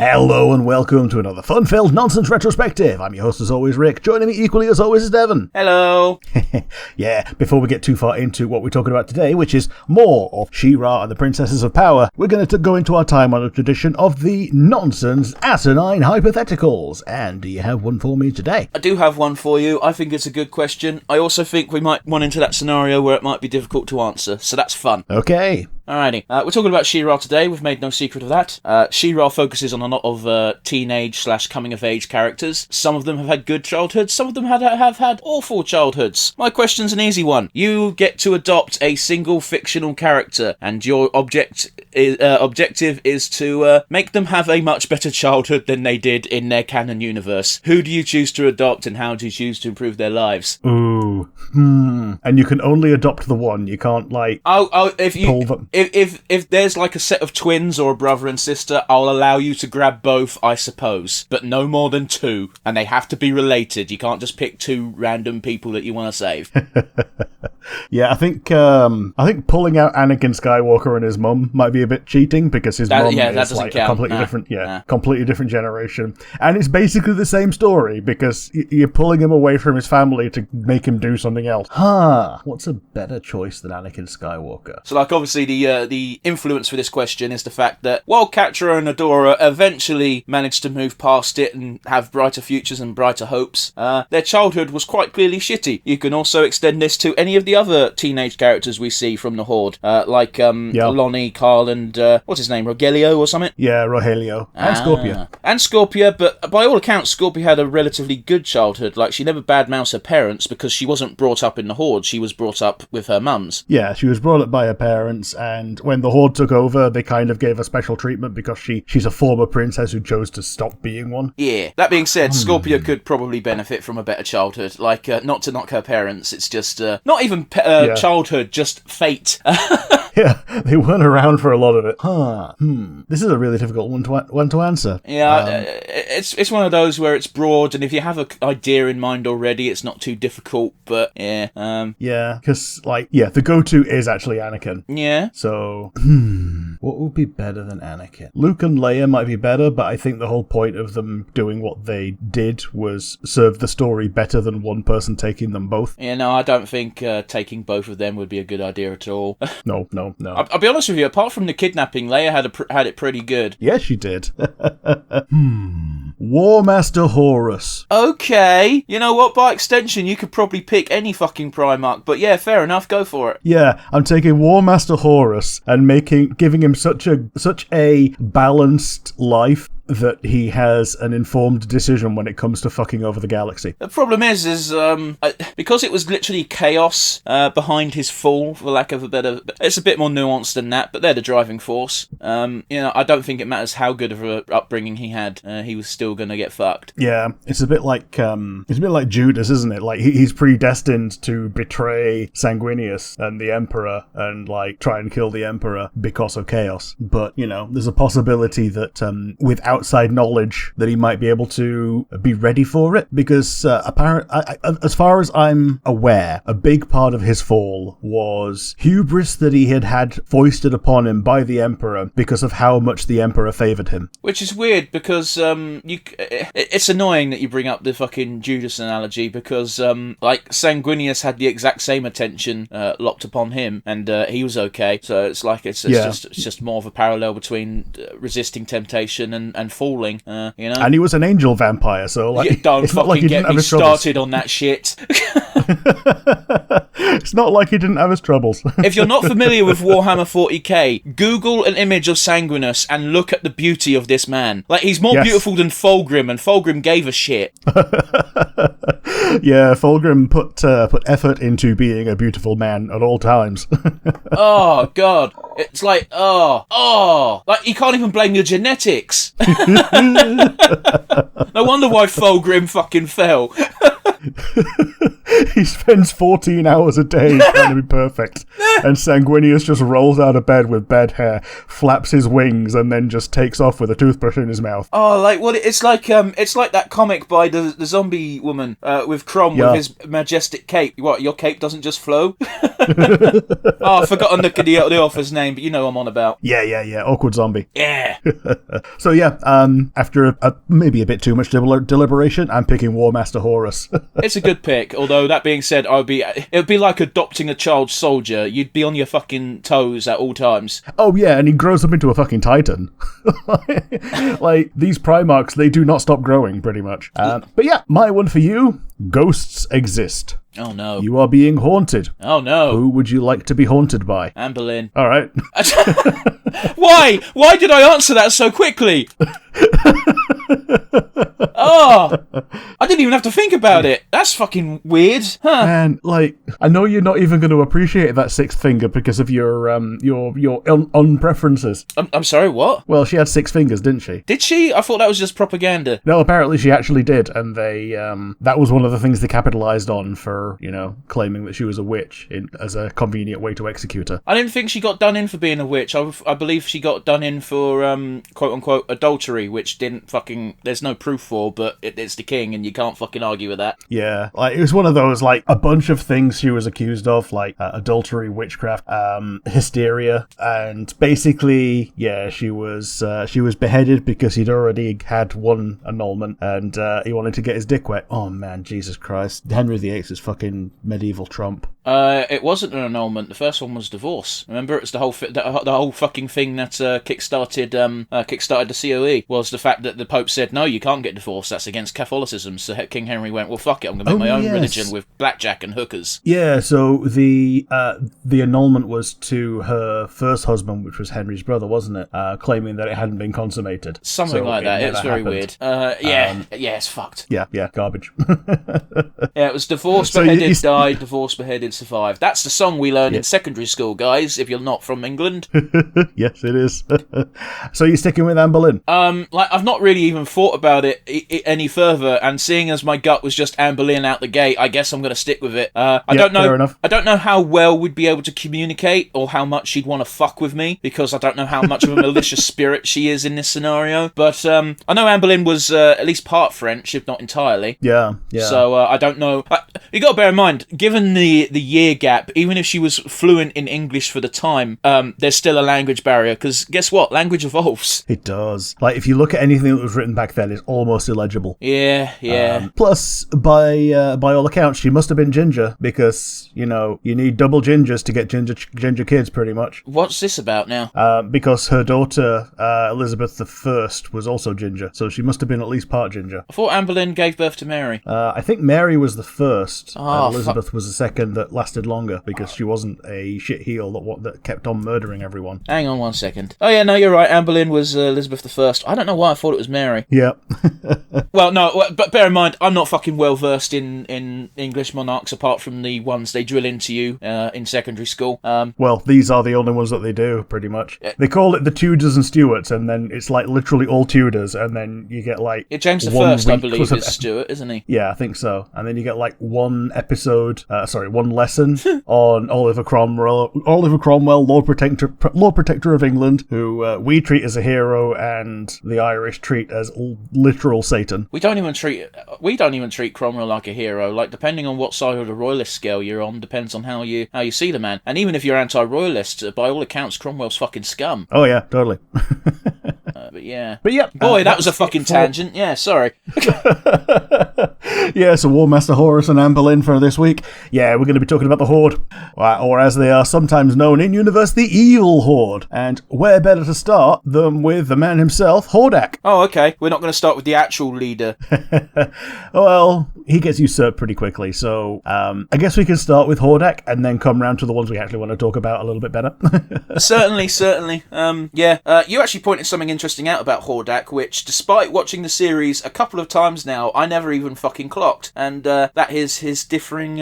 Hello and welcome to another fun-filled nonsense retrospective. I'm your host as always, Rick. Joining me equally as always is Devon. Hello. Yeah, before we get too far into what we're talking about today, which is more of She-Ra and the Princesses of Power, we're going to go into our time-honored tradition of the nonsense asinine hypotheticals. And do you have one for me today? I do have one for you. I think it's a good question. I also think we might run into that scenario where it might be difficult to answer, so that's fun. Okay. Alrighty, we're talking about She-Ra today. We've made no secret of that. She-Ra focuses on a lot of teenage/coming-of-age characters. Some of them have had good childhoods, some of them have had awful childhoods. My question's an easy one. You get to adopt a single fictional character, and your objective is to make them have a much better childhood than they did in their canon universe. Who do you choose to adopt, and how do you choose to improve their lives? Ooh. And you can only adopt the one. You can't, pull them. If there's like a set of twins or a brother and sister, I'll allow you to grab both, I suppose. But no more than two. And they have to be related. You can't just pick two random people that you want to save. Yeah, I think pulling out Anakin Skywalker and his mum might be a bit cheating because his mum is like a completely different generation. And it's basically the same story because you're pulling him away from his family to make him do something else. What's a better choice than Anakin Skywalker? So obviously the influence for this question is the fact that while Catra and Adora eventually managed to move past it and have brighter futures and brighter hopes, their childhood was quite clearly shitty. You can also extend this to any of the other teenage characters we see from the Horde, Lonnie, Carl, and what's his name, Rogelio or something? Yeah, Rogelio. And Scorpia. And Scorpia, but by all accounts, Scorpia had a relatively good childhood. Like, she never badmouths her parents because she wasn't brought up in the Horde. She was brought up with her mums. Yeah, she was brought up by her parents, and when the Horde took over, they kind of gave her special treatment because she's a former princess who chose to stop being one. Yeah. That being said, Scorpia could probably benefit from a better childhood. Like, not to knock her parents, it's just, not even childhood, just fate. Yeah, they weren't around for a lot of it. This is a really difficult one to answer. Yeah, it's one of those where it's broad, and if you have an idea in mind already, it's not too difficult, but yeah. Yeah, because, the go-to is actually Anakin. Yeah. So, what would be better than Anakin? Luke and Leia might be better, but I think the whole point of them doing what they did was serve the story better than one person taking them both. Yeah, no, I don't think taking both of them would be a good idea at all. No. I'll be honest with you, apart from the kidnapping, Leia had it pretty good. Yes, she did. War Master Horus. Okay. You know what? By extension, you could probably pick any fucking Primarch, but yeah, fair enough, go for it. Yeah, I'm taking War Master Horus and giving him such a balanced life that he has an informed decision when it comes to fucking over the galaxy. The problem is because it was literally chaos behind his fall, for lack of a better... It's a bit more nuanced than that, but they're the driving force. I don't think it matters how good of an upbringing he had. He was still going to get fucked. Yeah, it's a bit like Judas, isn't it? Like, he's predestined to betray Sanguinius and the Emperor and, try and kill the Emperor because of chaos. But, there's a possibility that with outside knowledge that he might be able to be ready for it, because as far as I'm aware, a big part of his fall was hubris that he had foisted upon him by the Emperor because of how much the Emperor favoured him. Which is weird because it's annoying that you bring up the fucking Judas analogy because Sanguinius had the exact same attention locked upon him and he was okay, so it's just more of a parallel between resisting temptation and falling, And he was an angel vampire, so don't fucking get me started on that shit. It's not like he didn't have his troubles. If you're not familiar with Warhammer 40k, Google an image of Sanguinus and look at the beauty of this man. He's more beautiful than Fulgrim, and Fulgrim gave a shit. Yeah, Fulgrim put effort into being a beautiful man at all times. Oh, God. It's you can't even blame your genetics. No wonder why Fulgrim fucking fell. He spends 14 hours a day trying to be perfect. And Sanguinius just rolls out of bed with bed hair, flaps his wings, and then just takes off with a toothbrush in his mouth. Oh, it's like that comic by the zombie woman with Crom with his majestic cape. What, your cape doesn't just flow? Oh, I've forgotten the author's name, but you know what I'm on about. Yeah. Awkward zombie. Yeah. So yeah, after maybe a bit too much deliberation, I'm picking War Master Horus. It's a good pick, although that being said, it would be like adopting a child soldier. You'd be on your fucking toes at all times. Oh yeah, and he grows up into a fucking titan. Like, these Primarchs, they do not stop growing, pretty much. But yeah, my one for you, ghosts exist. Oh no. You are being haunted. Oh no. Who would you like to be haunted by? Anne Boleyn. All right. Why? Why did I answer that so quickly? Oh, I didn't even have to think about it. That's fucking weird. Huh. Man, like, I know you're not even going to appreciate that sixth finger because of your preferences. I'm sorry, what? Well, she had 6 fingers, didn't she? Did she? I thought that was just propaganda. No, apparently she actually did, and they that was one of the things they capitalized on for, claiming that she was a witch as a convenient way to execute her. I didn't think she got done in for being a witch. I believe she got done in for quote-unquote adultery, which didn't fucking... There's no proof for, but it's the king, and you can't fucking argue with that. Yeah, like, it was one of those, like, a bunch of things she was accused of, like adultery, witchcraft, hysteria, and basically, yeah, she was beheaded because he'd already had one annulment, and he wanted to get his dick wet. Oh man, Jesus Christ. Henry VIII is fucking medieval Trump. It wasn't an annulment. The first one was divorce. Remember, it's the whole fucking thing that kickstarted the COE was the fact that the Pope said, no, you can't get divorced. That's against Catholicism. So King Henry went, well, fuck it. I'm going to make my own religion with blackjack and hookers. Yeah. So the annulment was to her first husband, which was Henry's brother, wasn't it? Claiming that it hadn't been consummated. Something like that. It's very weird. Yeah, it's fucked. Yeah, garbage. Yeah, it was divorce, beheaded, died, divorce, beheaded, survived. That's the song we learned in secondary school, guys, if you're not from England. Yes, it is. So you're sticking with Anne Boleyn? I've not really even thought about it any further, and seeing as my gut was just Anne Boleyn out the gate, I guess I'm going to stick with it. I don't know. Fair enough. I don't know how well we'd be able to communicate, or how much she'd want to fuck with me, because I don't know how much of a malicious spirit she is in this scenario. But I know Anne Boleyn was at least part French, if not entirely. Yeah. So I don't know. You got to bear in mind, given the year gap, even if she was fluent in English for the time, there's still a language barrier, because guess what? Language evolves. It does. Like, if you look at anything that was written back then, it's almost illegible. Yeah. Plus, by all accounts, she must have been ginger, because, you need double gingers to get ginger kids, pretty much. What's this about now? Because her daughter, Elizabeth I, was also ginger, so she must have been at least part ginger. I thought Anne Boleyn gave birth to Mary. I think Mary was the first, Oh, and Elizabeth was the second that lasted longer, because she wasn't a shitheel that kept on murdering everyone. Hang on 1 second. Oh yeah, no, you're right. Anne Boleyn was Elizabeth I. I don't know why I thought it was Mary. Yeah. Well, no, but bear in mind, I'm not fucking well versed in English monarchs apart from the ones they drill into you in secondary school. Well, these are the only ones that they do, pretty much. They call it the Tudors and Stuarts, and then it's like literally all Tudors, and then you get like James I, I believe, is Stuart, isn't he? Yeah, I think so. And then you get like one lesson on Oliver Cromwell, Lord Protector of England, who we treat as a hero, and the Irish treat as literal Satan. We don't even treat Cromwell like a hero. Like, depending on what side of the royalist scale you're on, depends on how you see the man. And even if you're anti-royalist, by all accounts, Cromwell's fucking scum. Oh yeah, totally. But yeah. Boy, that was a fucking tangent. Yeah, sorry. Yeah, so War Master Horus and Anne Boleyn for this week. Yeah, we're going to be talking about the Horde, or as they are sometimes known in universe, the Evil Horde. And where better to start than with the man himself, Hordak. Oh, okay. We're not going to start with the actual leader. Well, he gets usurped pretty quickly, so I guess we can start with Hordak and then come round to the ones we actually want to talk about a little bit better. Certainly. You actually pointed something interesting out out about Hordak, which, despite watching the series a couple of times now, I never even fucking clocked. And that is his differing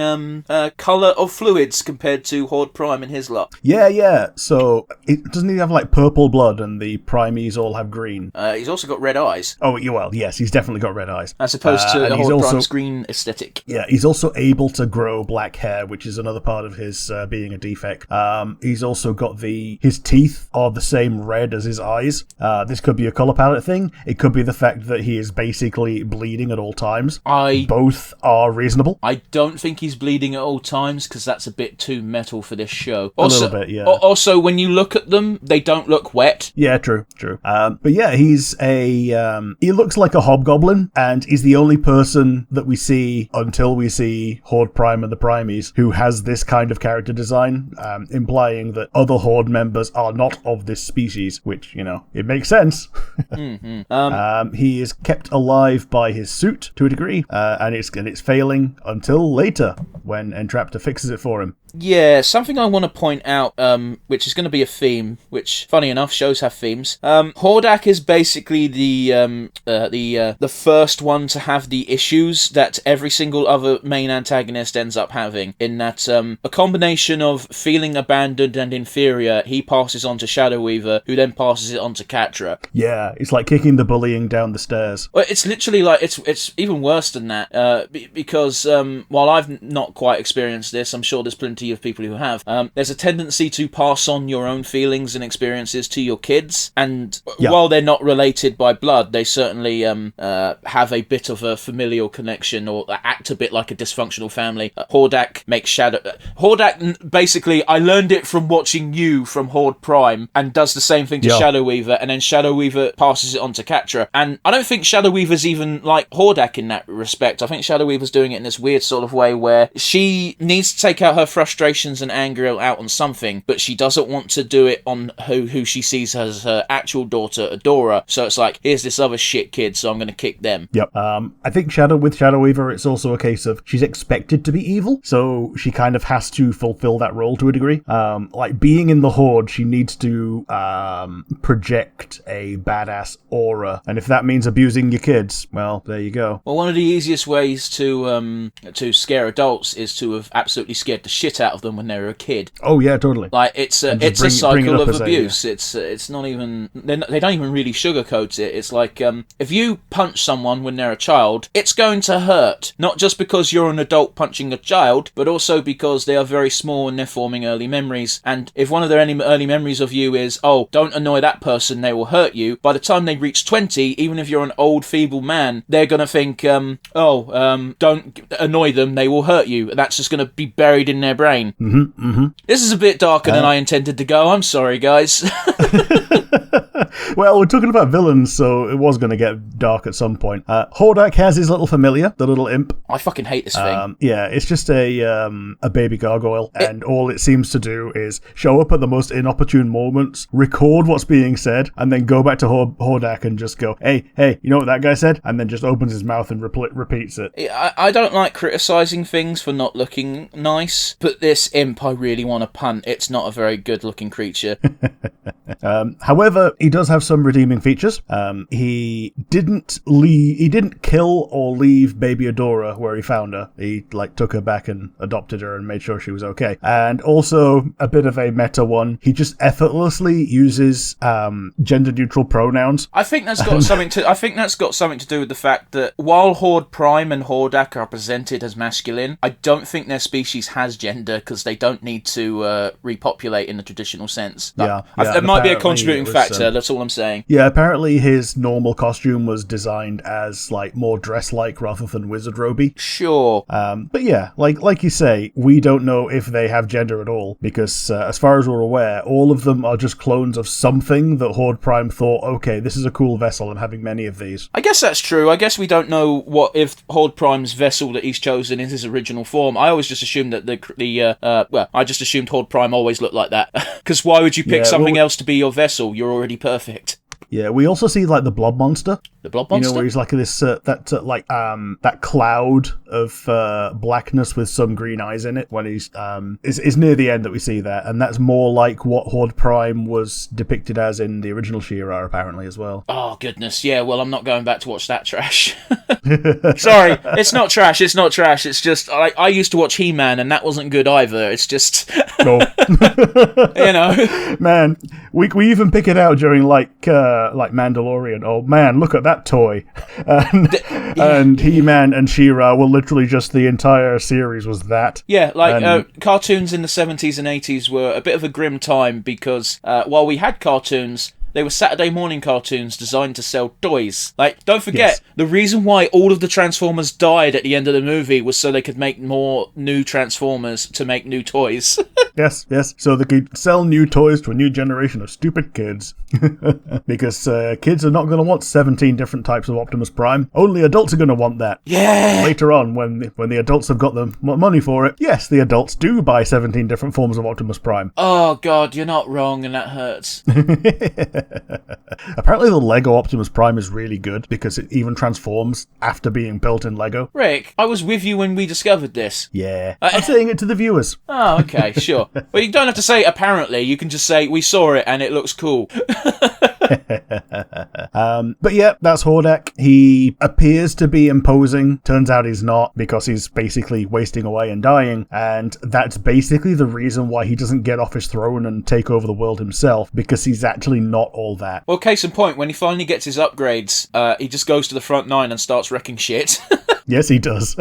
colour of fluids compared to Horde Prime and his lot. Yeah. So, doesn't he have, like, purple blood and the Primees all have green? He's also got red eyes. Oh, well, yes, he's definitely got red eyes. As opposed to the Horde Prime's green aesthetic. Yeah, he's also able to grow black hair, which is another part of his being a defect. He's also got his teeth are the same red as his eyes. This could be a colour palette thing. It could be the fact that he is basically bleeding at all times. Both are reasonable. I don't think he's bleeding at all times, because that's a bit too metal for this show. A little bit, yeah. Also, when you look at them, they don't look wet. Yeah, true. But yeah, he's he looks like a hobgoblin, and he's the only person that we see until we see Horde Prime and the Primees who has this kind of character design, implying that other Horde members are not of this species, which, it makes sense. Mm-hmm. He is kept alive by his suit to a degree, and it's failing until later when Entraptor fixes it for him. Yeah, something I want to point out, which is going to be a theme, which, funny enough, shows have themes. Hordak is basically the first one to have the issues that every single other main antagonist ends up having, in that a combination of feeling abandoned and inferior, he passes on to Shadow Weaver, who then passes it on to Catra. Yeah, it's like kicking the bullying down the stairs. Well, it's literally like, it's even worse than that, because while I've not quite experienced this, I'm sure there's plenty of people who have, there's a tendency to pass on your own feelings and experiences to your kids, and while they're not related by blood, they certainly have a bit of a familial connection, or act a bit like a dysfunctional family. Hordak makes Hordak, basically, I learned it from watching you from Horde Prime, and does the same thing to Shadow Weaver, and then Shadow Weaver passes it on to Catra. And I don't think Shadow Weaver's even like Hordak in that respect. I think Shadow Weaver's doing it in this weird sort of way where she needs to take out her frustrations and anger out on something, but she doesn't want to do it on who she sees as her actual daughter, Adora. So it's like, here's this other shit kid, so I'm going to kick them. Yep. I think Shadow Weaver, it's also a case of she's expected to be evil, so she kind of has to fulfill that role to a degree. Like being in the Horde, she needs to project a badass aura, and if that means abusing your kids, well, there you go. Well, one of the easiest ways to scare adults is to have absolutely scared the shit out of them when they were a kid. Oh yeah, totally. Like it's a cycle of abuse. It's not even, they don't even really sugarcoat it. It's like if you punch someone when they're a child, it's going to hurt. Not just because you're an adult punching a child, but also because they are very small and they're forming early memories. And if one of their early memories of you is, oh, don't annoy that person, they will hurt you, by the time they reach 20, even if you're an old feeble man, they're gonna think, don't annoy them, they will hurt you. That's just gonna be buried in their brain. This is a bit darker than I intended to go. I'm sorry, guys. Well, we're talking about villains, so it was going to get dark at some point. Hordak has his little familiar, the little imp. I fucking hate this thing. Yeah, it's just a baby gargoyle, and all it seems to do is show up at the most inopportune moments, record what's being said, and then go back to Hordak and just go, hey, you know what that guy said? And then just opens his mouth and repeats it. I don't like criticising things for not looking nice, but this imp I really want to punt. It's not a very good looking creature. However, he does have some redeeming features. He didn't kill or leave baby Adora where he found her. He took her back and adopted her and made sure she was okay. And also a bit of a meta one, he just effortlessly uses gender neutral pronouns. I think that's got something to do with the fact that while Horde Prime and Hordak are presented as masculine, I don't think their species has gender because they don't need to repopulate in the traditional sense. It might be a contributing factor, that's all I'm saying. Yeah, apparently his normal costume was designed as more dress-like rather than wizard roby. Sure. But yeah, like you say, we don't know if they have gender at all, because as far as we're aware, all of them are just clones of something that Horde Prime thought, okay, this is a cool vessel, I'm having many of these. I guess that's true. I guess we don't know what if Horde Prime's vessel that he's chosen is his original form. I always just assumed that I just assumed Horde Prime always looked like that. Because why would you pick something else to be your vessel? You're already perfect. Yeah, we also see the blob monster. The blob You monster? know, where he's like this, that cloud of blackness with some green eyes in it when he's, is near the end that we see that, and that's more like what Horde Prime was depicted as in the original She-Ra, apparently, as well. Oh, goodness, yeah, well, I'm not going back to watch that trash. Sorry, it's not trash, it's just, I used to watch He-Man, and that wasn't good either, it's just... No. You know? Man, we even pick it out during, like Mandalorian. Oh, man, look at that toy. And He-Man and She-Ra were literally just the entire series was that. Yeah, like, cartoons in the 70s and 80s were a bit of a grim time because while we had cartoons, they were Saturday morning cartoons designed to sell toys. Like, don't forget, the reason why all of the Transformers died at the end of the movie was so they could make more new Transformers to make new toys. Yes. So they could sell new toys to a new generation of stupid kids. Because kids are not going to want 17 different types of Optimus Prime. Only adults are going to want that. Yeah! Later on, when the adults have got the money for it, yes, the adults do buy 17 different forms of Optimus Prime. Oh, God, you're not wrong, and that hurts. Apparently the Lego Optimus Prime is really good because it even transforms after being built in Lego. Rick, I was with you when we discovered this. Yeah. I'm saying it to the viewers. Oh, okay, sure. Well, you don't have to say apparently, you can just say we saw it and it looks cool. But yeah, that's Hordak. He appears to be imposing. Turns out he's not, because he's basically wasting away and dying. And that's basically the reason why he doesn't get off his throne and take over the world himself, because he's actually not all that. Well, case in point, when he finally gets his upgrades, he just goes to the front line and starts wrecking shit. Yes, he does.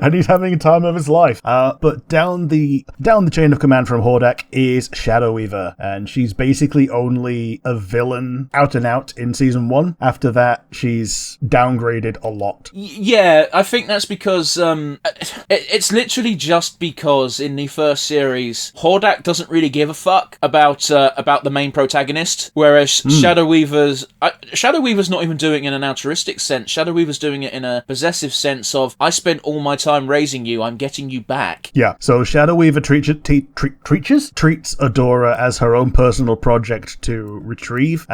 And he's having a time of his life. But down the chain of command from Hordak is Shadow Weaver, and she's basically only a villain out and out in season 1. After that, she's downgraded a lot. Yeah, I think that's because it's literally just because in the first series, Hordak doesn't really give a fuck about the main protagonist, whereas Shadow Weaver's not even doing it in an altruistic sense. Shadow Weaver's doing it in a possessive sense of, I spent all my time raising you, I'm getting you back. Yeah, so Shadow Weaver treats Adora as her own personal project to retrieve,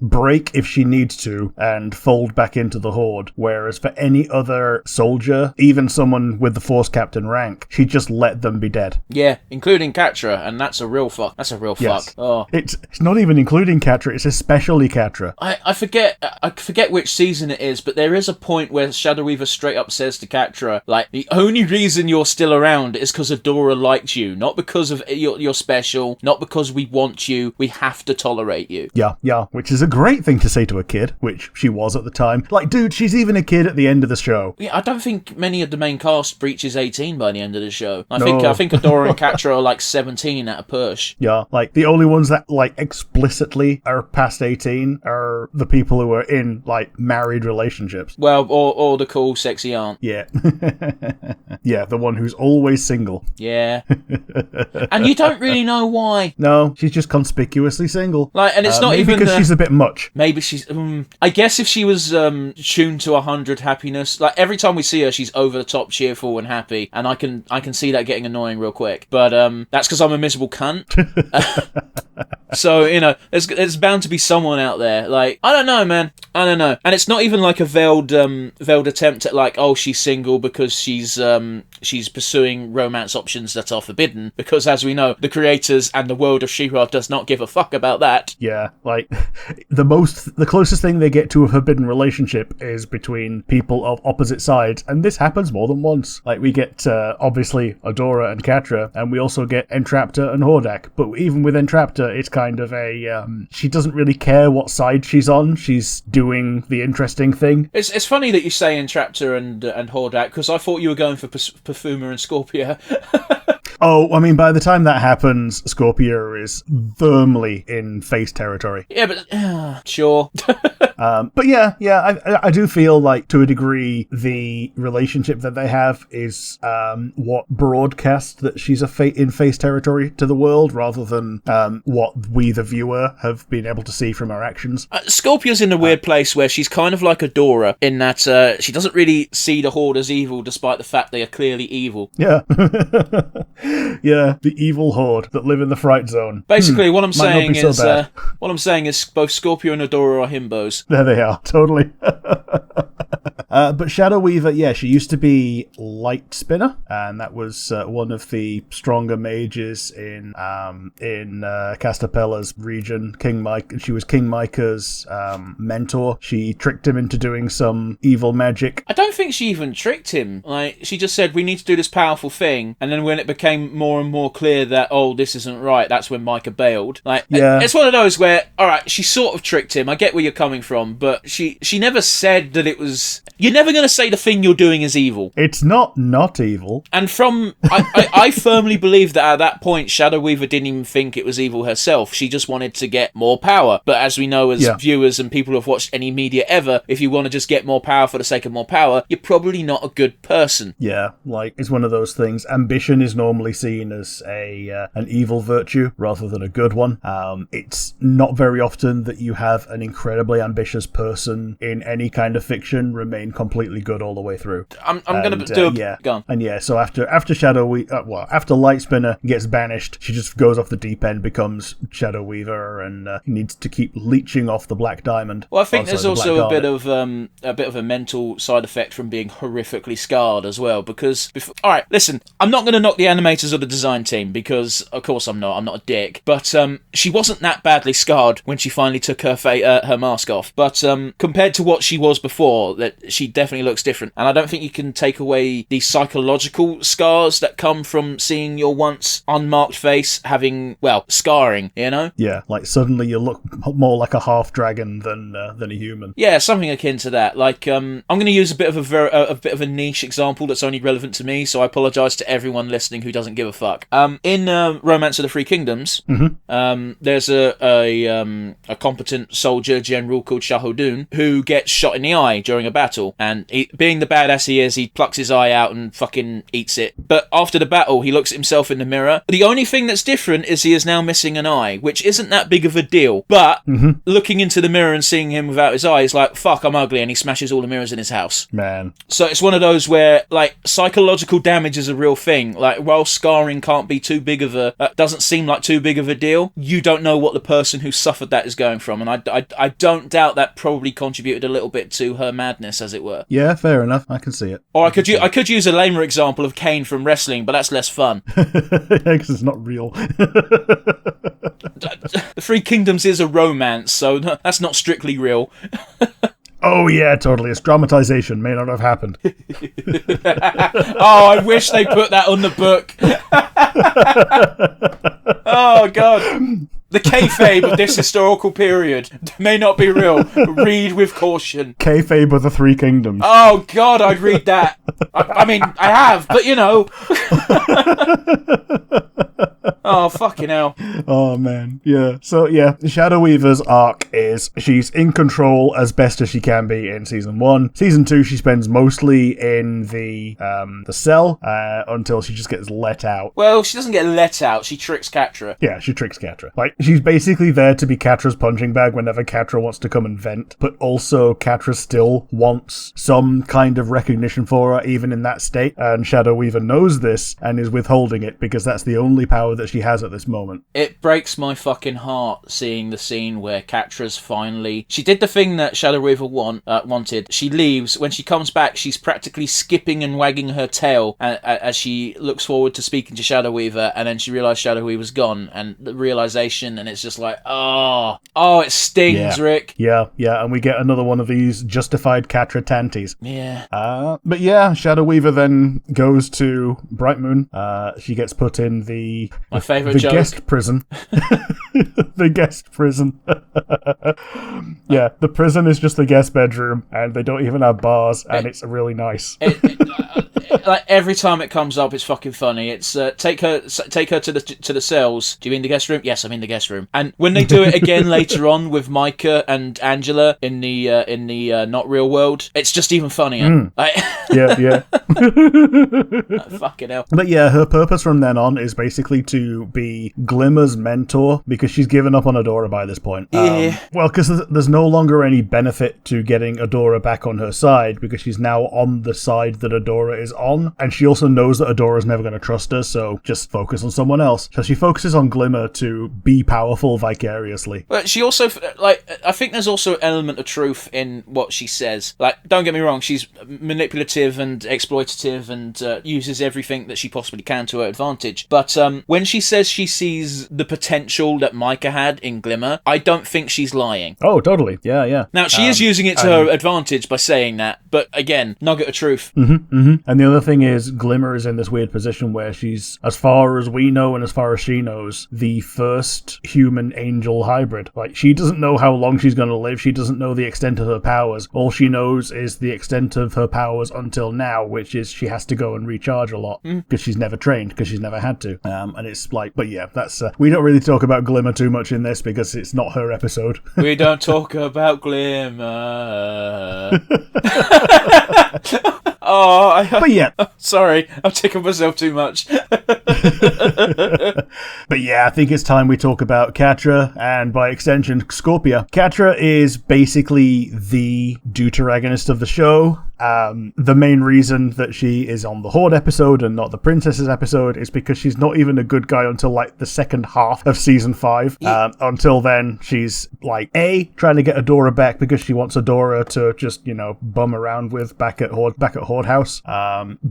break if she needs to, and fold back into the Horde. Whereas for any other soldier, even someone with the Force Captain rank, she'd just let them be dead. Yeah, including Catra, and that's a real fuck. Yes. Fuck. Oh. It's not even including Catra, it's especially Catra. I forget which season it is, but there is a point where Shadow Weaver straight up says to Catra, like, the only reason you're still around is because Adora liked you, not because of you're special, not because we want you, we have to tolerate you. Yeah, which is a great thing to say to a kid, which she was at the time. Like, dude, she's even a kid at the end of the show. Yeah, I don't think many of the main cast breaches 18 by the end of the show. I think Adora and Catra are like 17 at a push. Yeah, like, the only ones that, like, explicitly are past 18 are the people who are in, like, married relationships. Well, or the cool, sexy aunt. Yeah. Yeah, the one who's always single. Yeah. And you don't really know why. No, she's just conspicuously single. Like, and it's not maybe even because she's a bit much. Maybe she's... I guess if she was tuned to 100 happiness, like, every time we see her, she's over the top, cheerful and happy, and I can see that getting annoying real quick. But that's because I'm a miserable cunt. So, you know, there's bound to be someone out there. Like, I don't know, man. I don't know. And it's not even like a veiled attempt at, like, oh, she's single because she's pursuing romance options that are forbidden. Because, as we know, the creators and the world of She-Ra does not give a fuck about that. Yeah, like, the closest thing they get to a forbidden relationship is between people of opposite sides, and this happens more than once. Like, we get, obviously, Adora and Catra, and we also get Entrapta and Hordak. But even with Entrapta, it's kind of a, she doesn't really care what side she's on. She's doing the interesting thing. It's funny that you say Entrapta and Hordak, because I thought you were going for Perfuma and Scorpia. Oh, I mean, by the time that happens, Scorpia is firmly in face territory. Yeah, but sure. But yeah, I do feel like, to a degree, the relationship that they have is what broadcasts that she's in face territory to the world, rather than what we, the viewer, have been able to see from her actions. Scorpia's in a weird place where she's kind of like Adora, in that she doesn't really see the Horde as evil, despite the fact they are clearly evil. Yeah. Yeah, the evil horde that live in the fright zone. Basically, what I'm Might not saying be so bad. is both Scorpio and Adora are himbos. There they are, totally. But Shadow Weaver, yeah, she used to be Light Spinner, and that was one of the stronger mages in Castapella's region. King Mike, she was King Micah's mentor. She tricked him into doing some evil magic. I don't think she even tricked him. Like, she just said, we need to do this powerful thing, and then when it became more and more clear that, oh, this isn't right, that's when Micah bailed. Like, yeah. It's one of those where, alright, she sort of tricked him, I get where you're coming from, but she never said that it was... You're never going to say the thing you're doing is evil. It's not evil. And I firmly believe that at that point, Shadow Weaver didn't even think it was evil herself. She just wanted to get more power. But as we know as viewers and people who have watched any media ever, if you want to just get more power for the sake of more power, you're probably not a good person. Yeah, like, it's one of those things. Ambition is normally seen as an evil virtue rather than a good one. It's not very often that you have an incredibly ambitious person in any kind of fiction remain completely good all the way through. I'm going to do a... Go on. And yeah, so after after Light Spinner gets banished, she just goes off the deep end, becomes Shadow Weaver, and needs to keep leeching off the Black Diamond. Well, I think there's also a bit of a mental side effect from being horrifically scarred as well, because... All right, listen, I'm not going to knock the animators or the design team, because, of course I'm not a dick, but she wasn't that badly scarred when she finally took her mask off, but compared to what she was before, that she definitely looks different, and I don't think you can take away the psychological scars that come from seeing your once unmarked face having, well, scarring, you know? Yeah, like suddenly you look more like a half dragon than a human. Yeah, something akin to that. Like, I'm going to use a bit of a niche example that's only relevant to me, so I apologise to everyone listening who doesn't give a fuck. In Romance of the Three Kingdoms, there's a competent soldier general called Shahudun who gets shot in the eye during a battle, and being the badass he is, he plucks his eye out and fucking eats it. But after the battle, he looks at himself in the mirror. The only thing that's different is he is now missing an eye, which isn't that big of a deal. But looking into the mirror and seeing him without his eye is like, fuck, I'm ugly, and he smashes all the mirrors in his house. Man. So it's one of those where, like, psychological damage is a real thing. Like, while scarring can't be too big of a... doesn't seem like too big of a deal, you don't know what the person who suffered that is going from, and I don't doubt that probably contributed a little bit to her madness, as it were. Yeah, fair enough. I can see it. Or I could use a lamer example of Kane from wrestling, but that's less fun. Because it's not real. The Three Kingdoms is a romance, so that's not strictly real. Oh yeah, totally. Its dramatization may not have happened. Oh, I wish they put that on the book. Oh god. The kayfabe of this historical period may not be real. Read with caution. Kayfabe of the Three Kingdoms. Oh god, I'd read that. I mean, I have, but you know. Oh, fucking hell. Oh, man. Yeah. So, yeah, Shadow Weaver's arc is she's in control as best as she can be in Season 1. Season 2, she spends mostly in the cell until she just gets let out. Well, she doesn't get let out. She tricks Catra. Yeah, she tricks Catra. Like, she's basically there to be Catra's punching bag whenever Catra wants to come and vent, but also Catra still wants some kind of recognition for her, even in that state, and Shadow Weaver knows this and is withholding it because that's the only power that she has at this moment. It breaks my fucking heart seeing the scene where Catra's finally... She did the thing that Shadow Weaver wanted. She leaves. When she comes back, she's practically skipping and wagging her tail as she looks forward to speaking to Shadow Weaver, and then she realised Shadow Weaver's gone, and the realisation, and it's just like, oh, it stings, Rick. Yeah, and we get another one of these justified Catra tanties. Yeah. But yeah, Shadow Weaver then goes to Bright Moon. She gets put in the favourite joke. Guest prison. The guest prison. Yeah, the prison is just the guest bedroom, and they don't even have bars, and it's really nice. Like every time it comes up, it's fucking funny. It's take her to the cells. Do you mean the guest room? Yes, I'm in the guest room. And when they do it again later on with Micah and Angela in the not real world, it's just even funnier. Like, yeah. Fucking hell. But yeah, her purpose from then on is basically to be Glimmer's mentor because she's given up on Adora by this point. Yeah. Well, because there's no longer any benefit to getting Adora back on her side because she's now on the side that Adora Adora is on, and she also knows that Adora's never going to trust her, so just focus on someone else. So she focuses on Glimmer to be powerful vicariously. But she also, like, I think there's also an element of truth in what she says. Like, don't get me wrong, she's manipulative and exploitative and uses everything that she possibly can to her advantage. But when she says she sees the potential that Micah had in Glimmer, I don't think she's lying. Oh, totally. Yeah. Now, she is using it to her advantage by saying that, but again, nugget of truth. And the other thing is, Glimmer is in this weird position where she's, as far as we know and as far as she knows, the first human-angel hybrid. Like, she doesn't know how long she's going to live. She doesn't know the extent of her powers. All she knows is the extent of her powers until now, which is she has to go and recharge a lot because she's never trained, because she's never had to. And it's like, but yeah, that's we don't really talk about Glimmer too much in this because it's not her episode. We don't talk about Glimmer. But yeah. Sorry, I'm taking myself too much. But yeah, I think it's time we talk about Catra, and by extension, Scorpia. Catra is basically the deuteragonist of the show. The main reason that she is on the Horde episode and not the Princesses episode is because she's not even a good guy until like the second half of season 5. Until then, she's like A, trying to get Adora back because she wants Adora to just, bum around with back at Horde House.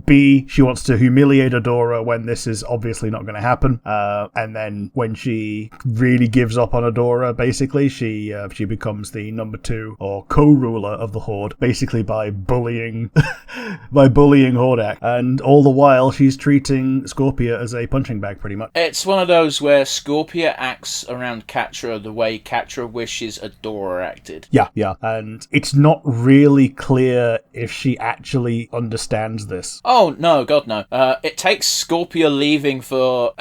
B, she wants to humiliate Adora when this is obviously not going to happen. And then when she really gives up on Adora, basically, she becomes the number 2 or co-ruler of the Horde, basically by bullying Hordak, and all the while she's treating Scorpia as a punching bag, pretty much. It's one of those where Scorpia acts around Catra the way Catra wishes Adora acted. Yeah, and it's not really clear if she actually understands this. Oh, no, God, no. It takes Scorpia leaving for...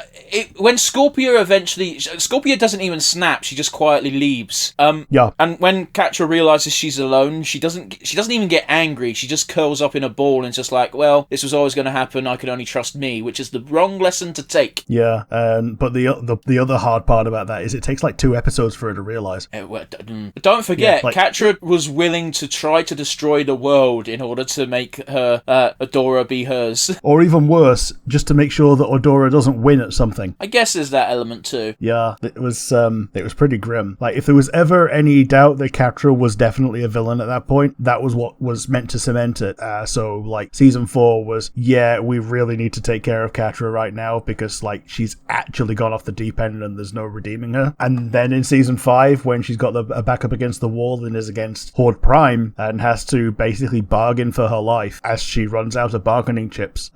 when Scorpia doesn't even snap, she just quietly leaves. Yeah. And when Catra realizes she's alone, she doesn't even get angry. She just curls up in a ball and just like, well, this was always going to happen. I could only trust me, which is the wrong lesson to take. Yeah, but the other hard part about that is it takes like 2 episodes for her to realize. Don't forget, Catra was willing to try to destroy the world in order to make her Adora be hers. Or even worse, just to make sure that Adora doesn't win at something. I guess there's that element too. Yeah, it was pretty grim. Like, if there was ever any doubt that Catra was definitely a villain at that point, that was what was meant to cement it. So like season 4 was, yeah, we really need to take care of Catra right now because like she's actually gone off the deep end and there's no redeeming her. And then in season 5, when she's got a back up against the wall and is against Horde Prime and has to basically bargain for her life as she runs out of bargaining chips,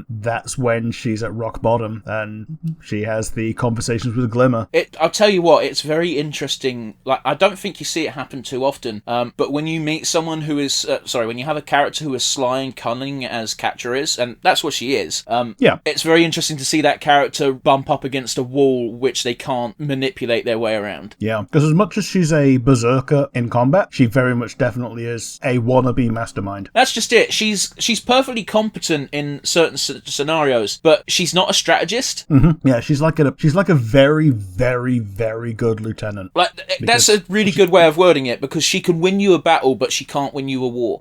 that's when she's at rock bottom and she has the conversations with Glimmer. I'll tell you what, it's very interesting. Like, I don't think you see it happen too often, but when you meet someone who is when you have a character who is sly and cunning as Catra is, and that's what she is, it's very interesting to see that character bump up against a wall which they can't manipulate their way around. Yeah, because as much as she's a berserker in combat, she very much definitely is a wannabe mastermind. That's just it. She's perfectly competent in certain scenarios, but she's not a strategist. Mm-hmm. Yeah, she's like a very, very, very good lieutenant. That's a really good way of wording it, because she can win you a battle, but she can't win you a war.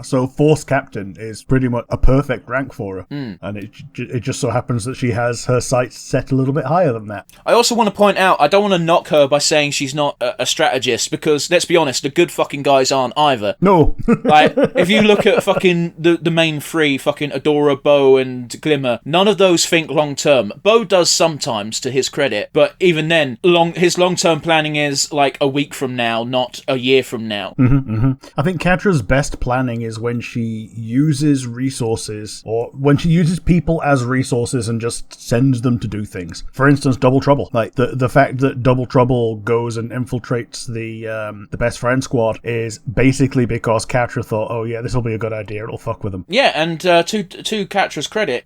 So Force Captain is pretty much a perfect rank for her. And it just so happens that she has her sights set a little bit higher than that. I also want to point out, I don't want to knock her by saying she's not a strategist, because let's be honest, the good fucking guys aren't either. No. Like, if you look at fucking the main 3, fucking Adora, Bo, and Glimmer, none of those think long term. Bo does sometimes, to his credit, but even then, his long term planning is like a week from now, not a year from now. I think Catra's best planning is when she uses resources, or when she uses people as resources and just sends them to do things. For instance, Double Trouble. Like, the fact that Double Trouble goes and infiltrates the Best Friend Squad is basically because Catra thought, oh yeah, this will be a good idea, it'll fuck with them. Yeah, and to Catra's credit,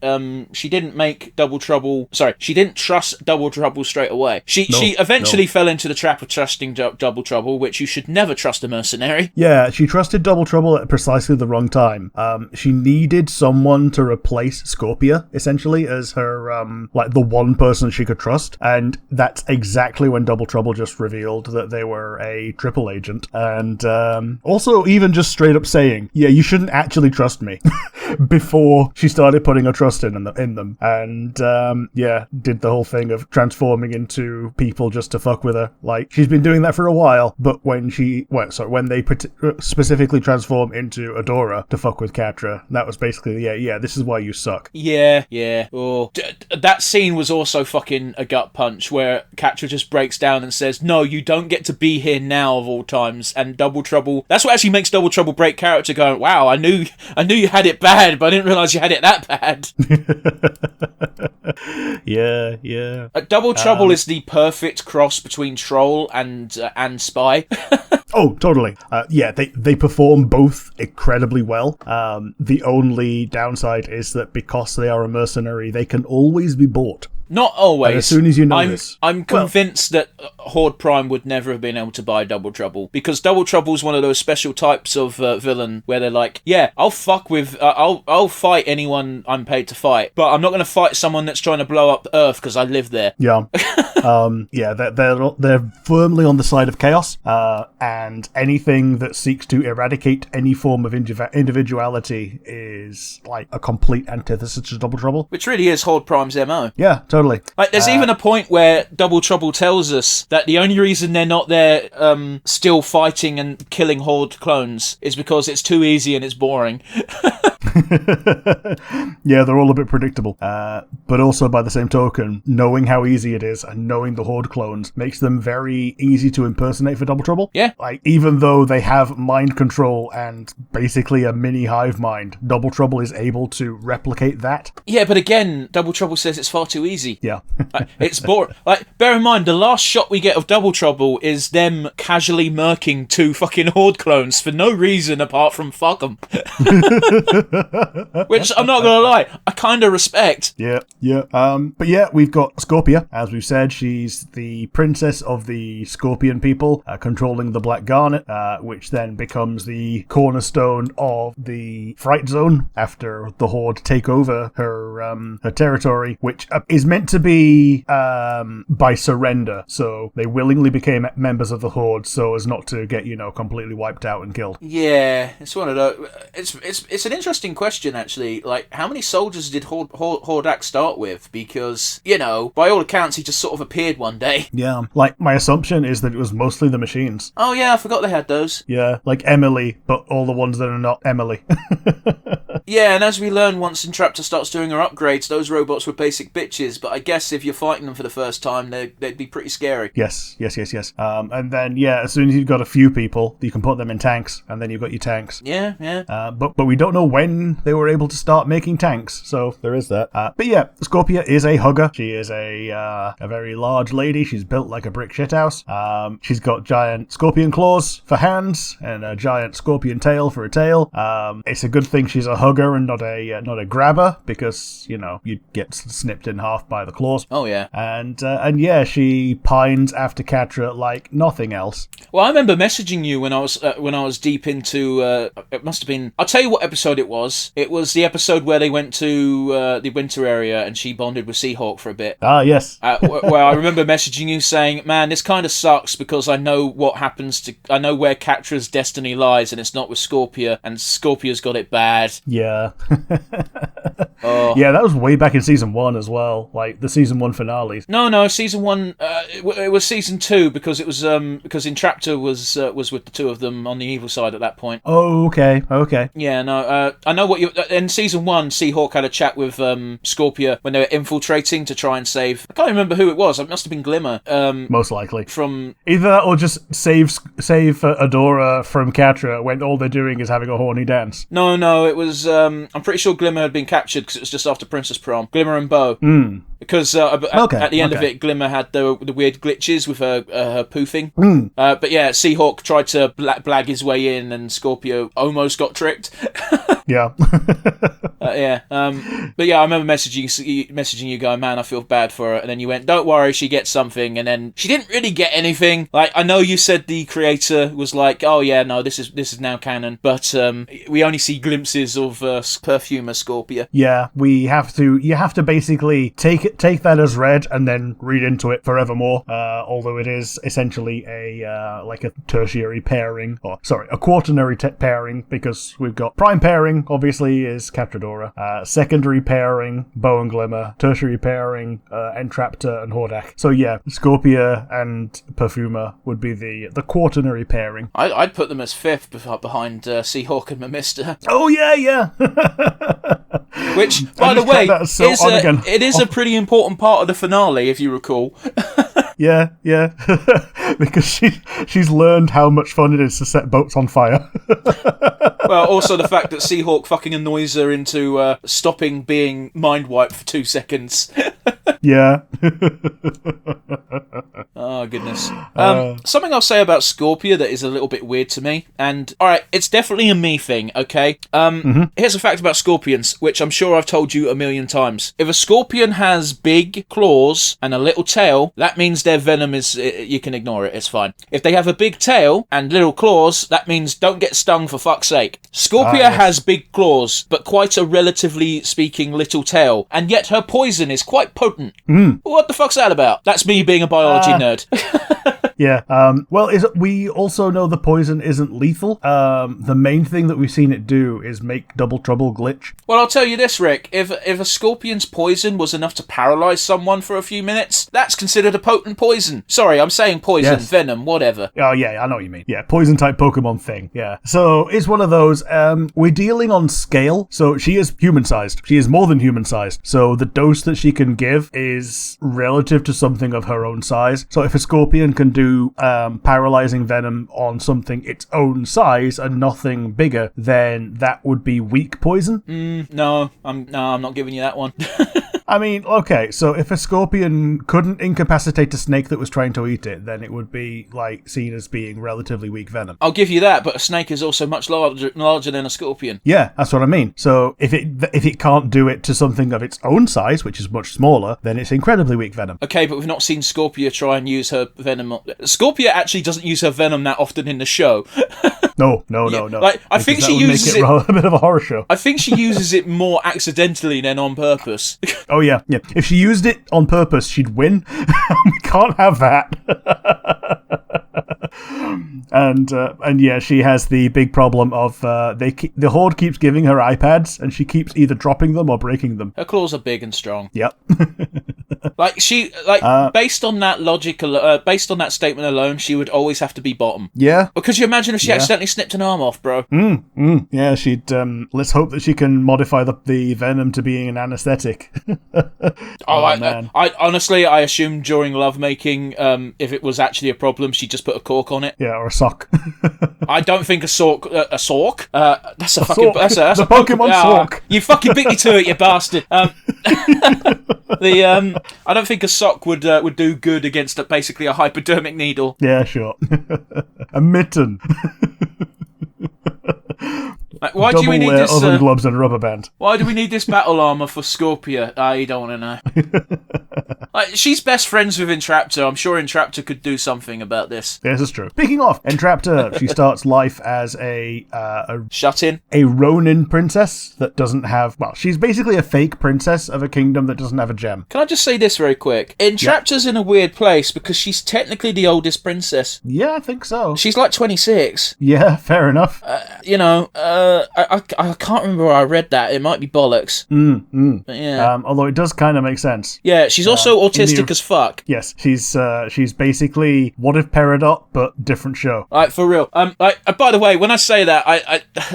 she didn't make Double Trouble... Sorry, she didn't trust Double Trouble straight away. She eventually fell into the trap of trusting Double Trouble, which you should never trust a mercenary. Yeah, she trusted Double Trouble at precisely the wrong time. She needed someone to replace Scorpia, essentially, as her, like, the one person she could trust. And that's exactly when Double Trouble just revealed that they were a triple agent. And also even just straight up saying, yeah, you shouldn't actually trust me, before she started putting her trust in them. And yeah, did the whole thing of transforming into people just to fuck with her. Like, she's been doing that for a while, but when they specifically transform into Adora to fuck with Catra, that was basically, yeah, this is why you suck. Yeah. Oh, that scene was also fucking a gut punch, where Catra just breaks down and says, no, you don't get to be here now of all times. And Double Trouble, that's what actually makes Double Trouble break character, going, wow, I knew you had it bad, but I didn't realise you had it that bad. Yeah. Double Trouble is the perfect cross between troll and spy. Oh, totally. Yeah, they perform both incredibly well. The only downside is that because they are a mercenary, they can always be bought. Not always. And as soon as you know this. I'm convinced that Horde Prime would never have been able to buy Double Trouble, because Double Trouble's one of those special types of villain where they're like, yeah, I'll fight anyone I'm paid to fight, but I'm not going to fight someone that's trying to blow up Earth because I live there. Yeah. Yeah, they're firmly on the side of chaos, and anything that seeks to eradicate any form of individuality is like a complete antithesis to Double Trouble. Which really is Horde Prime's MO. Yeah, totally. Like, there's even a point where Double Trouble tells us that the only reason they're not there still fighting and killing Horde clones is because it's too easy and it's boring. Yeah, they're all a bit predictable. But also, by the same token, knowing how easy it is and knowing the Horde clones makes them very easy to impersonate for Double Trouble. Yeah. Like, even though they have mind control and basically a mini hive mind, Double Trouble is able to replicate that. Yeah, but again, Double Trouble says it's far too easy. Yeah. Like, it's boring. Like, bear in mind, the last shot we get of Double Trouble is them casually murking 2 fucking Horde clones for no reason apart from fuck them. Which, I'm not gonna lie, I kind of respect. Yeah. But yeah, we've got Scorpia. As we've said, she's the princess of the Scorpion people, controlling the Black Garnet, which then becomes the cornerstone of the Fright Zone after the Horde take over her territory, which is meant to be by surrender. So they willingly became members of the Horde so as not to get, completely wiped out and killed. Yeah, it's one of those. It's an interesting question, actually. Like, how many soldiers did Hordak start with? Because, by all accounts, he just sort of appeared one day. Yeah, like, my assumption is that it was mostly the machines. Oh yeah, I forgot they had those. Yeah, like Emily, but all the ones that are not Emily. Yeah, and as we learn, once Entraptor starts doing her upgrades, those robots were basic bitches, but I guess if you're fighting them for the first time, they'd be pretty scary. Yes. And then, yeah, as soon as you've got a few people, you can put them in tanks, and then you've got your tanks. Yeah. But we don't know when they were able to start making tanks, so there is that. But yeah, Scorpia is a hugger. She is a very large lady. She's built like a brick shithouse. She's got giant scorpion claws for hands, and a giant scorpion tail for a tail. It's a good thing she's a hugger and not a grabber, because you'd get snipped in half by the claws. Oh yeah. And yeah, she pines after Catra like nothing else. Well, I remember messaging you when I was deep into it must have been, I'll tell you what episode it was. It was the episode where they went to the winter area and she bonded with Seahawk for a bit. Ah, yes. Where I remember messaging you saying, man, this kind of sucks because I know where Catra's destiny lies, and it's not with Scorpia, and Scorpia's got it bad. Yeah. Yeah, that was way back in season 1 as well, like the season 1 finale. No, season 1. It was season 2 because it was because Entraptor was with the two of them on the evil side at that point. Oh, okay. Yeah, no, I know what you. In season 1, Seahawk had a chat with Scorpia when they were infiltrating to try and save. I can't remember who it was. It must have been Glimmer. Most likely from either that or just save Adora from Catra when all they're doing is having a horny dance. No, it was. I'm pretty sure Glimmer had been captured because it was just after Princess Prom. Glimmer and Bo. Because at the end of it, Glimmer had the weird glitches with her poofing. But yeah, Seahawk tried to blag his way in, and Scorpio almost got tricked. Yeah. Yeah. But yeah, I remember messaging you going, man, I feel bad for her. And then you went, don't worry, she gets something. And then she didn't really get anything. Like, I know you said the creator was like, oh yeah, no, this is now canon. But we only see glimpses of Perfumer Scorpia. Yeah, you have to basically take that as read and then read into it forevermore. Although it is essentially a tertiary pairing, a quaternary pairing, because we've got prime pairing, obviously, is Catradora. Secondary pairing, Bow and Glimmer. Tertiary pairing, Entraptor and Hordak. So yeah, Scorpia and Perfumer would be the quaternary pairing. I'd put them as fifth behind Seahawk and Mimister. Oh yeah. Which, by the way, it is a Oh. pretty important part of the finale, if you recall. Yeah. Because she's learned how much fun it is to set boats on fire. Well, also the fact that Seahawk fucking annoys her into stopping being mind wiped for 2 seconds. Yeah. Oh, goodness. Something I'll say about Scorpia that is a little bit weird to me, and, alright, it's definitely a me thing, okay? Here's a fact about scorpions, which I'm sure I've told you a million times. If a scorpion has big claws and a little tail, that means their venom is... you can ignore it, it's fine. If they have a big tail and little claws, that means don't get stung for fuck's sake. Scorpia has big claws, but quite a relatively speaking little tail, and yet her poison is quite potent. What the fuck's that about? That's me being a biology nerd. Yeah. Well, we also know the poison isn't lethal. The main thing that we've seen it do is make Double Trouble glitch. Well, I'll tell you this, Rick. If a scorpion's poison was enough to paralyze someone for a few minutes, that's considered a potent poison. Sorry, I'm saying poison, Yes. venom, whatever. Oh, yeah, I know what you mean. Yeah, poison-type Pokemon thing, yeah. So, it's one of those, we're dealing on scale, so she is human-sized. She is more than human-sized. So, the dose that she can give is relative to something of her own size. So, if a scorpion can do paralyzing venom on something its own size and nothing bigger, then that would be weak poison. No, I'm not giving you that one. I mean, okay, so if a scorpion couldn't incapacitate a snake that was trying to eat it, then it would be, seen as being relatively weak venom. I'll give you that, but a snake is also much larger than a scorpion. Yeah, that's what I mean. So if it can't do it to something of its own size, which is much smaller, then it's incredibly weak venom. Okay, but we've not seen Scorpia try and use her venom. Scorpia actually doesn't use her venom that often in the show. No. I think she uses it a bit of a horror show. I think she uses it more accidentally than on purpose. Oh yeah. If she used it on purpose, she'd win. We can't have that. And yeah, she has the big problem of the Horde keeps giving her iPads, and she keeps either dropping them or breaking them. Her claws are big and strong. Yep. Based on that logic, based on that statement alone, she would always have to be bottom. Yeah. But could you imagine if she accidentally snipped an arm off, bro? Yeah, she'd. Let's hope that she can modify the venom to being an anesthetic. Man. I honestly, I assumed during lovemaking, if it was actually a problem, she'd just put a cork on it. Yeah, or a sock. I don't think a sork. That's a Sork. That's The a Pokemon Sork. You fucking beat me to it, you bastard. I don't think a sock would do good against basically a hypodermic needle. Yeah, sure. A mitten. Why do we need this oven gloves and a rubber band? Why do we need this battle armor for Scorpia? You don't want to know. She's best friends with Entraptor. I'm sure Entraptor could do something about this. Yes, it's true. Speaking of Entraptor, she starts life as a shut-in, a Ronin princess that doesn't have. Well, she's basically a fake princess of a kingdom that doesn't have a gem. Can I just say this very quick? Entraptor's in a weird place because she's technically the oldest princess. Yeah, I think so. She's like 26. Yeah, fair enough. I can't remember where I read that. It might be bollocks. But yeah. Although it does kind of make sense. Yeah, she's also autistic as fuck. Yes, she's basically What If Peridot, but different show. For real. By the way, when I say that,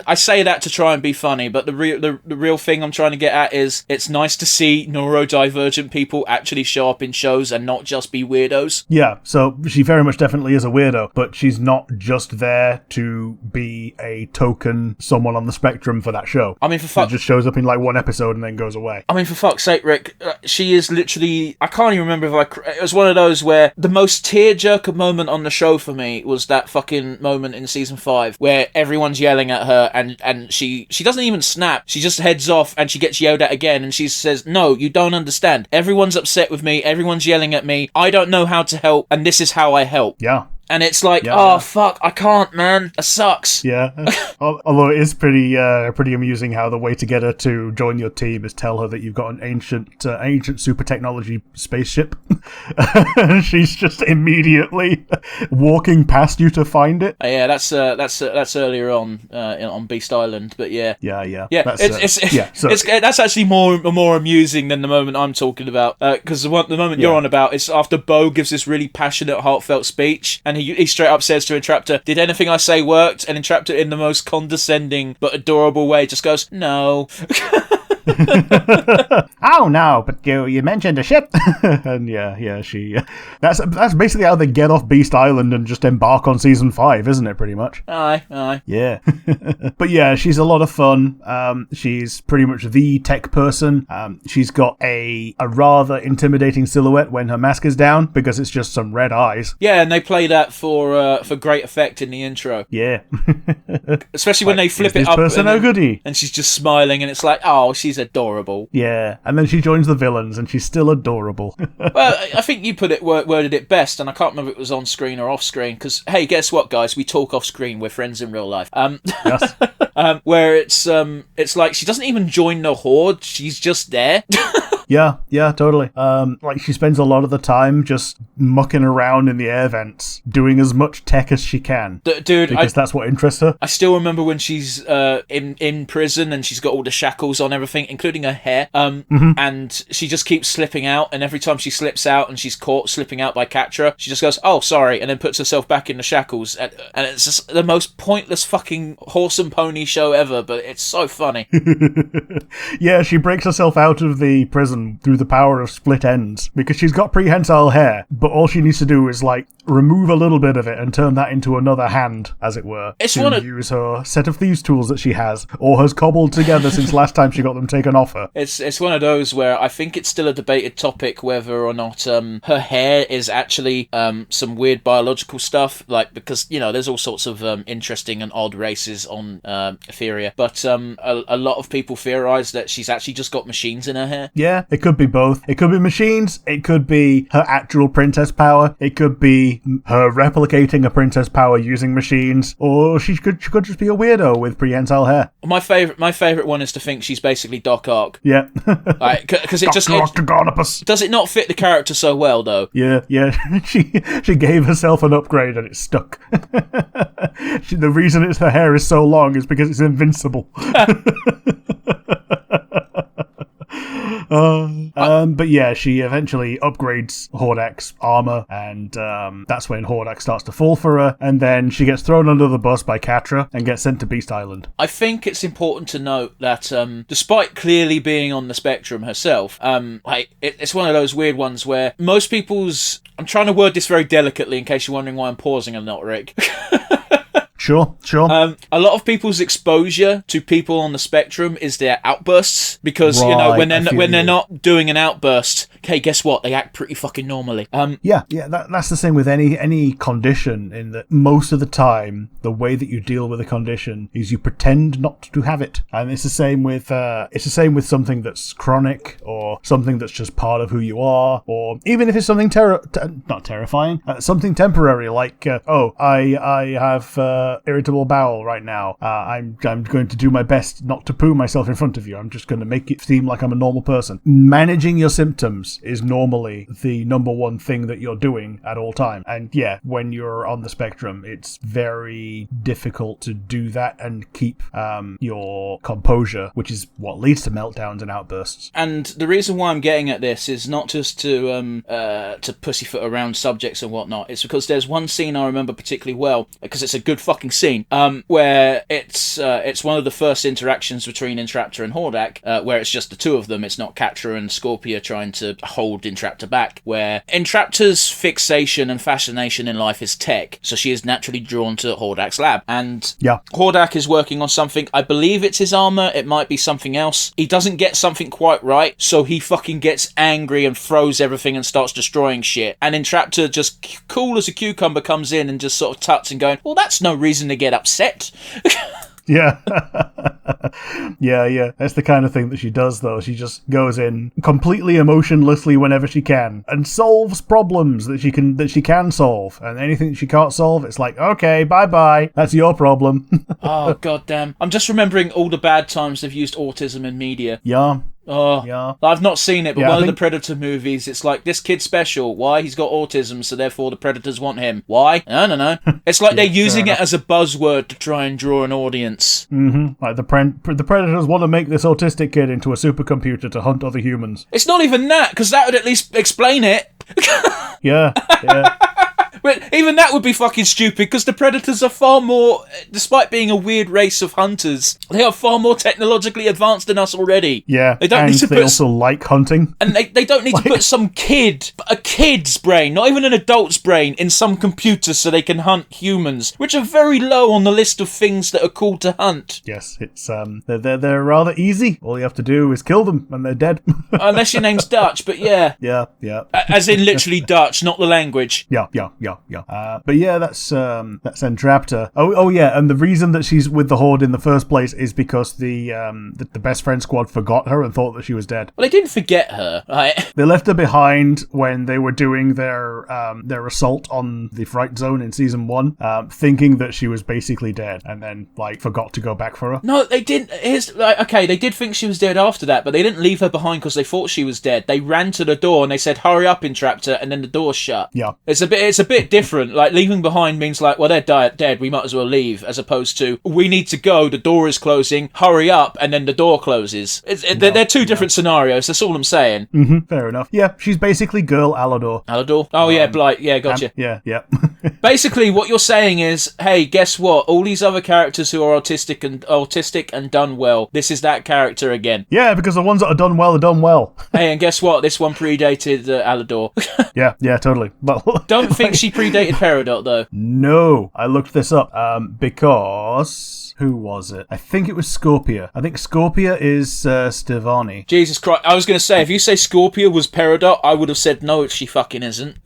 I say that to try and be funny, but the real thing I'm trying to get at is it's nice to see neurodivergent people actually show up in shows and not just be weirdos. Yeah, so she very much definitely is a weirdo, but she's not just there to be a token someone on the spectrum for that show. I mean, for fuck, it just shows up in like one episode and then goes away. I mean, for fuck's sake, Rick, she is literally I can't even remember if it was one of those where the most tearjerker moment on the show for me was that fucking moment in season 5 where everyone's yelling at her and she doesn't even snap. She just heads off and she gets yelled at again and she says, "No, you don't understand. Everyone's upset with me. Everyone's yelling at me. I don't know how to help, and this is how I help." Yeah. And it's like, fuck, I can't, man. That sucks. Yeah. Although it is pretty amusing how the way to get her to join your team is tell her that you've got an ancient super technology spaceship. She's just immediately walking past you to find it. Yeah, that's earlier on Beast Island, but yeah. Yeah. That's actually more amusing than the moment I'm talking about, because the moment you're on about is after Bo gives this really passionate, heartfelt speech, and he straight up says to Entraptor, "Did anything I say worked?" And Entraptor, in the most condescending but adorable way, just goes, "No." Oh no, but you mentioned a ship. And she that's basically how they get off Beast Island and just embark on season 5, isn't it, pretty much? Aye. Yeah. But yeah, she's a lot of fun. She's pretty much the tech person. She's got a rather intimidating silhouette when her mask is down because it's just some red eyes. Yeah, and they play that for great effect in the intro. Yeah. Especially when they flip it up and she's just smiling and it's like, oh, she's adorable. Yeah, and then she joins the villains and she's still adorable. Well, I think you worded it best, and I can't remember if it was on screen or off screen, because hey, guess what, guys, we talk off screen, we're friends in real life. Yes. Where it's like she doesn't even join the Horde, she's just there. Yeah, totally. Like she spends a lot of the time just mucking around in the air vents, doing as much tech as she can. Dude, because that's what interests her. I still remember when she's in prison and she's got all the shackles on everything, including her hair. And she just keeps slipping out, and every time she slips out and she's caught slipping out by Catra, she just goes, "Oh, sorry," and then puts herself back in the shackles. And it's just the most pointless fucking horse and pony show ever, but it's so funny. Yeah, she breaks herself out of the prison through the power of split ends because she's got prehensile hair, but all she needs to do is like remove a little bit of it and turn that into another hand, as it were, use her set of thieves tools that she has or has cobbled together since last time she got them taken off her. It's one of those where I think it's still a debated topic whether or not her hair is actually some weird biological stuff, like, because there's all sorts of interesting and odd races on Etheria, but a lot of people theorize that she's actually just got machines in her hair. Yeah, it could be both. It could be machines, it could be her actual princess power, it could be her replicating a princess power using machines, or she could just be a weirdo with prehensile hair. My favorite one is to think she's basically Doc Ock. Yeah. Because does it not fit the character so well, though? Yeah. She gave herself an upgrade and it stuck. The reason her hair is so long is because it's invincible. But yeah, she eventually upgrades Hordak's armor, and that's when Hordak starts to fall for her, and then she gets thrown under the bus by Catra and gets sent to Beast Island. I think it's important to note that despite clearly being on the spectrum herself, it's one of those weird ones where most people's... I'm trying to word this very delicately in case you're wondering why I'm pausing and not, Rick. Sure. A lot of people's exposure to people on the spectrum is their outbursts, because when they're not doing an outburst, okay, guess what? They act pretty fucking normally. That's the same with any condition, in that most of the time the way that you deal with a condition is you pretend not to have it, and it's the same with something that's chronic or something that's just part of who you are, or even if it's something not terrifying, something temporary, like I have irritable bowel right now. I'm going to do my best not to poo myself in front of you. I'm just going to make it seem like I'm a normal person. Managing your symptoms is normally the number one thing that you're doing at all time. And yeah, when you're on the spectrum, it's very difficult to do that and keep your composure, which is what leads to meltdowns and outbursts. And the reason why I'm getting at this is not just to pussyfoot around subjects and whatnot. It's because there's one scene I remember particularly well, because it's a good fucking fucking scene where it's one of the first interactions between Entraptor and Hordak, where it's just the two of them. It's not Catra and Scorpia trying to hold Entraptor back, where Entraptor's fixation and fascination in life is tech, so she is naturally drawn to Hordak's lab. And Hordak is working on something. I believe it's his armor. It might be something else. He doesn't get something quite right, so he fucking gets angry and throws everything and starts destroying shit. And Entraptor, just cool as a cucumber, comes in and just sort of tuts and going, well, that's no reason to get upset. Yeah. yeah. That's the kind of thing that she does, though. She just goes in completely emotionlessly whenever she can and solves problems that she can solve. And anything that she can't solve, it's like, okay, bye-bye. That's your problem. Oh, goddamn. I'm just remembering all the bad times they've used autism in media. Yeah. Oh, yeah. I've not seen it, but one of the Predator movies, it's like, this kid's special. Why? He's got autism, so therefore the Predators want him. Why? I don't know. It's like they're using it as a buzzword to try and draw an audience. Mm-hmm. Like the Predators want to make this autistic kid into a supercomputer to hunt other humans. It's not even that, because that would at least explain it. Yeah. But even that would be fucking stupid, because the Predators are far more, despite being a weird race of hunters, they are far more technologically advanced than us already. Yeah, they also like hunting. And they don't need to put a kid's brain, not even an adult's brain, in some computer so they can hunt humans, which are very low on the list of things that are cool to hunt. Yes, it's they're rather easy. All you have to do is kill them and they're dead. Unless your name's Dutch, but yeah. Yeah. As in literally Dutch, not the language. Yeah. But yeah, that's Entraptor. Oh yeah, and the reason that she's with the Horde in the first place is because the best friend squad forgot her and thought that she was dead. Well, they didn't forget her, right? They left her behind when they were doing their assault on the Fright Zone in season 1, thinking that she was basically dead, and then forgot to go back for her. No, they didn't. Okay, they did think she was dead after that, but they didn't leave her behind because they thought she was dead. They ran to the door and they said, "Hurry up, Entraptor," and then the door shut. Yeah, it's a bit different. Like, leaving behind means like, well, they're dead, we might as well leave, as opposed to, we need to go, the door is closing, hurry up, and then the door closes. They're two different scenarios, that's all I'm saying. Mm-hmm, fair enough. Yeah, she's basically girl Alador. Alador? Oh yeah, Blight, yeah, gotcha. Yeah. Basically, what you're saying is, hey, guess what? All these other characters who are autistic and done well, this is that character again. Yeah, because the ones that are done well are done well. Hey, and guess what? This one predated Alador. yeah, totally. But don't think she predated Peridot, though. No, I looked this up because... Who was it? I think it was Scorpia. I think Scorpia is Stevani. Jesus Christ. I was going to say, if you say Scorpia was Peridot, I would have said, no, she fucking isn't.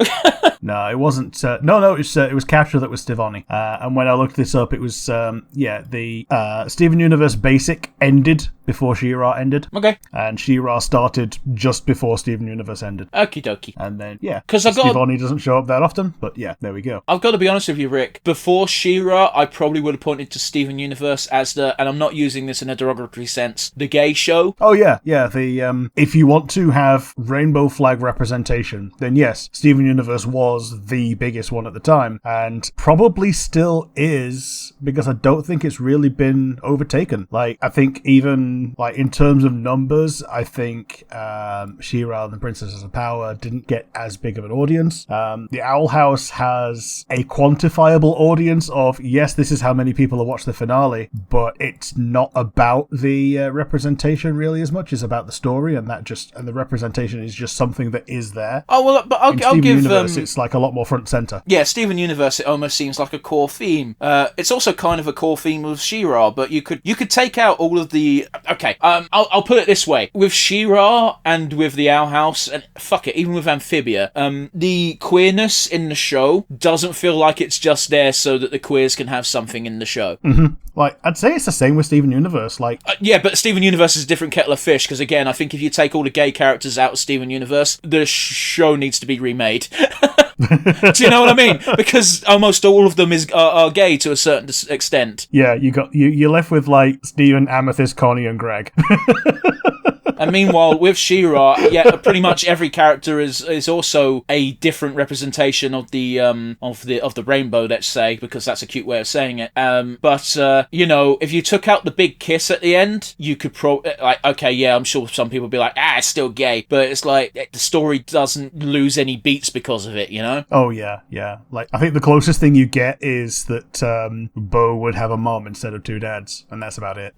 No, it wasn't. No, it was Catra that was Stevani. And when I looked this up, it was, the Steven Universe Basic ended before She-Ra ended. Okay. And She-Ra started just before Steven Universe ended. Okie dokie. And then, yeah. Because Stevani doesn't show up that often, but yeah, there we go. I've got to be honest with you, Rick. Before She-Ra, I probably would have pointed to Steven Universe as and I'm not using this in a derogatory sense, the gay show. Oh yeah. The if you want to have rainbow flag representation, then yes, Steven Universe was the biggest one at the time, and probably still is, because I don't think it's really been overtaken. Like, I think even in terms of numbers, I think She-Ra and the Princesses of Power didn't get as big of an audience. The Owl House has a quantifiable audience of, yes, this is how many people have watched the finale, but it's not about the representation really as much as about the story, and the representation is just something that is there. Oh well, but I'll give Universe, it's a lot more front center. Yeah, Steven Universe, it almost seems like a core theme. It's also kind of a core theme of She-Ra, but you could take out all of the. Okay, I'll put it this way: with She-Ra and with the Owl House, and fuck it, even with Amphibia, the queerness in the show doesn't feel like it's just there so that the queers can have something in the show. Mm-hmm. I'd say it's the same with Steven Universe. Yeah, but Steven Universe is a different kettle of fish, because again, I think if you take all the gay characters out of Steven Universe, the show needs to be remade. Do you know what I mean? Because almost all of them are gay to a certain extent. Yeah, you're left with Steven, Amethyst, Connie, and Greg. And meanwhile, with She-Ra, yeah, pretty much every character is also a different representation of the rainbow, let's say, because that's a cute way of saying it. But you know, if you took out the big kiss at the end, you could okay, yeah, I'm sure some people would be like, it's still gay, but it's like the story doesn't lose any beats because of it, you know? Oh yeah. Like, I think the closest thing you get is that Bo would have a mom instead of two dads, and that's about it.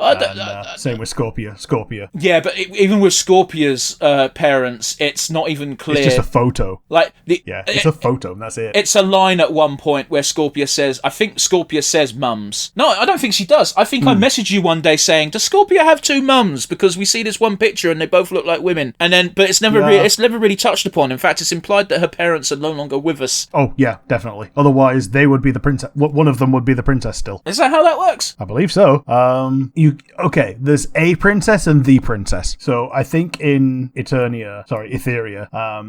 Same with Scorpia. Yeah, but even with Scorpia's parents, it's not even clear. It's just a photo. Like it's a photo, and that's it. It's a line at one point where Scorpia says mums. No, I don't think she does. I think I messaged you one day saying, does Scorpia have two mums? Because we see this one picture and they both look like women. And then, but it's never really touched upon. In fact, it's implied that her parents are no longer with us. Oh, yeah, definitely. Otherwise, they would be the princess. One of them would be the princess still. Is that how that works? I believe so. There's a princess and the princess. So I think in Etheria,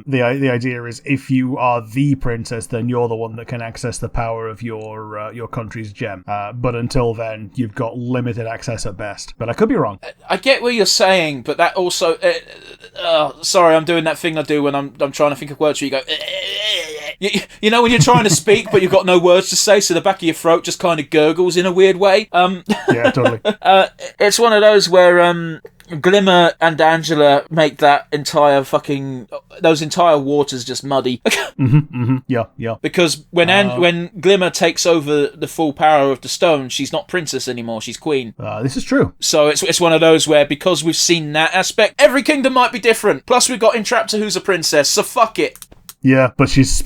the idea is if you are the princess, then you're the one that can access the power of your country's gem. But until then, you've got limited access at best. But I could be wrong. I get what you're saying, but that also... sorry, I'm doing that thing I do when I'm trying to think of words where you go... You know when you're trying to speak, but you've got no words to say, so the back of your throat just kind of gurgles in a weird way? Yeah, totally. It's one of those where... Glimmer and Angela make those entire waters just muddy. Yeah. Because when Glimmer takes over the full power of the stone, she's not princess anymore, she's queen. This is true. So it's one of those where, because we've seen that aspect, every kingdom might be different. Plus we've got Entrapta, who's a princess, so fuck it. Yeah, but she's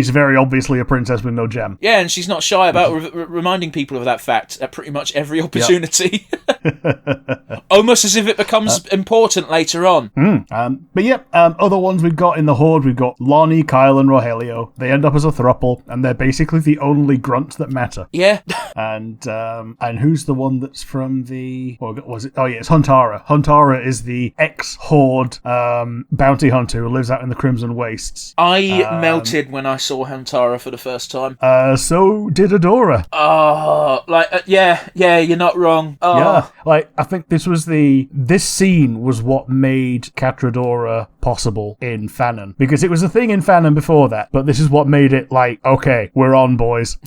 very obviously a princess with no gem. Yeah, and she's not shy about reminding people of that fact at pretty much every opportunity. Yep. Almost as if it becomes important later on. Other ones we've got in the Horde, we've got Lonnie, Kyle, and Rogelio. They end up as a throuple, and they're basically the only grunts that matter. Yeah. And who's the one that's from the... What was it? Oh, yeah, it's Huntara. Huntara is the ex-Horde bounty hunter who lives out in the Crimson Wastes. I melted when I saw Huntara for the first time. So did Adora. You're not wrong. Yeah, I think this scene was what made Catradora possible in Fanon. Because it was a thing in Fanon before that, but this is what made it okay, we're on, boys.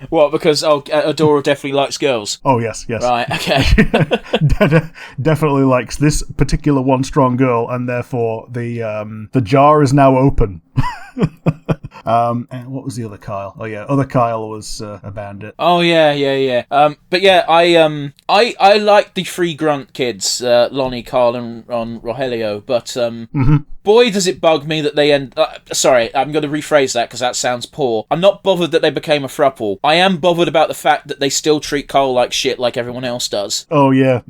What, because Adora definitely likes girls? Oh, yes. Right, okay. Definitely likes this particular one strong girl, and therefore the jar is now open. And what was the other Kyle? Oh yeah, other Kyle was a bandit. Oh yeah. But yeah, I like the three grunt kids, Lonnie, Kyle, and Rogelio. But boy, does it bug me that they end. Sorry, I'm going to rephrase that because that sounds poor. I'm not bothered that they became a throuple. I am bothered about the fact that they still treat Kyle like shit, like everyone else does. Oh yeah.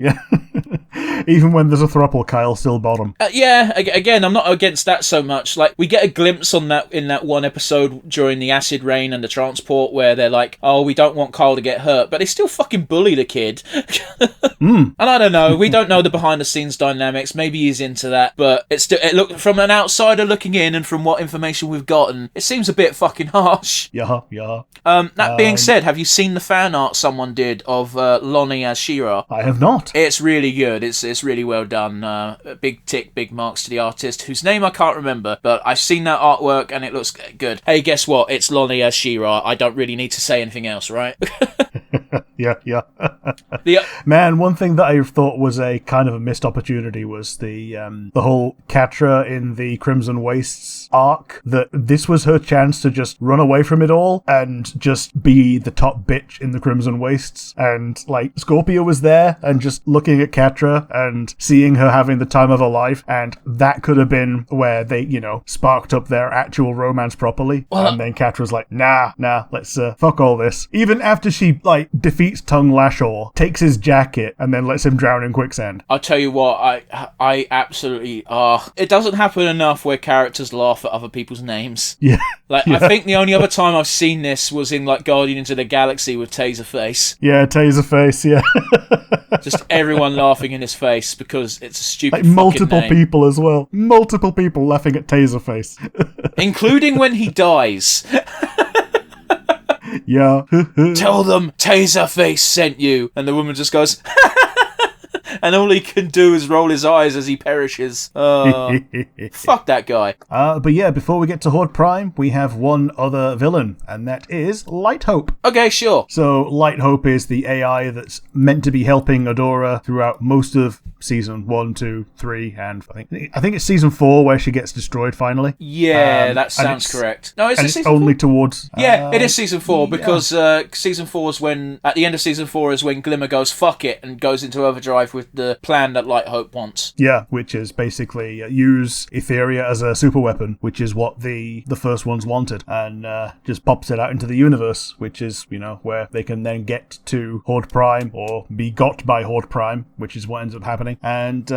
Even when there's a throuple, Kyle's still bottom. Again, I'm not against that so much. Like, we get a glimpse on that in that one episode during the acid rain and the transport where they're like, oh, we don't want Kyle to get hurt, but they still fucking bully the kid. And I don't know, we don't know the behind the scenes dynamics. Maybe he's into that, but it from an outsider looking in and from what information we've gotten, it seems a bit fucking harsh. Yeah. That being said, have you seen the fan art someone did of Lonnie as She-Ra? I have not. It's really good. It's really well done. Big tick, big marks to the artist, whose name I can't remember, but I've seen that artwork and it looks good. Hey, guess what? It's Lonnie as She-Ra. I don't really need to say anything else, right? Yeah. Man, one thing that I thought was a kind of a missed opportunity was the whole Catra in the Crimson Wastes arc. That this was her chance to just run away from it all and just be the top bitch in the Crimson Wastes. And Scorpia was there and just looking at Catra and seeing her having the time of her life, and that could have been where they, sparked up their actual romance properly. And then Catra's like, nah, let's fuck all this. Even after she defeats Tung Lashor, takes his jacket, and then lets him drown in quicksand. I'll tell you what, I absolutely it doesn't happen enough where characters laugh at other people's names. Yeah. I think the only other time I've seen this was in Guardians of the Galaxy with Taserface. Yeah, Taserface, yeah. Just everyone laughing in his face because it's a stupid multiple fucking name. people as well. Multiple people laughing at Taserface. Including when he dies. Yeah. Tell them Taserface sent you. And the woman just goes... and all he can do is roll his eyes as he perishes. Fuck that guy. But yeah, before we get to Horde Prime, we have one other villain, and that is Light Hope. Okay, sure. So Light Hope is the AI that's meant to be helping Adora throughout most of season 1, 2, 3, and I think it's season 4 where she gets destroyed finally. Yeah, that sounds correct. No, is it season only 4? Towards... Yeah, it is season 4 because season 4 is when, at the end of season 4 is when Glimmer goes fuck it and goes into overdrive with the plan that Light Hope wants. Yeah, which is basically use Etheria as a super weapon, which is what the first ones wanted, and just pops it out into the universe, which is, where they can then get to Horde Prime or be got by Horde Prime, which is what ends up happening. And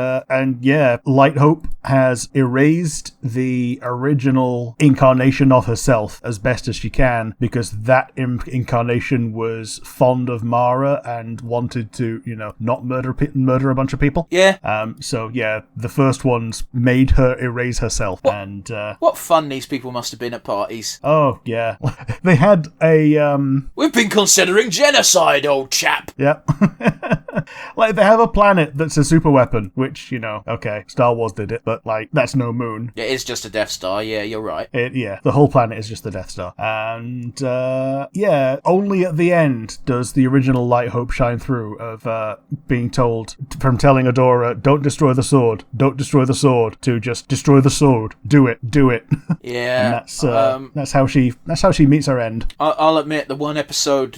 yeah, Light Hope has erased the original incarnation of herself as best as she can, because that incarnation was fond of Mara and wanted to, not murder a bunch of people. Yeah. So yeah, the first ones made her erase herself. What fun these people must have been at parties. Oh yeah, they had a We've been considering genocide, old chap. Yeah. Like, they have a planet that's a super weapon, which, okay, Star Wars did it, but, that's no moon. It is just a Death Star, yeah, you're right. Yeah, the whole planet is just the Death Star. And, yeah, only at the end does the original Light Hope shine through of being told, from telling Adora, don't destroy the sword, to just destroy the sword, do it. Yeah. And that's how she meets her end. I'll admit, the one episode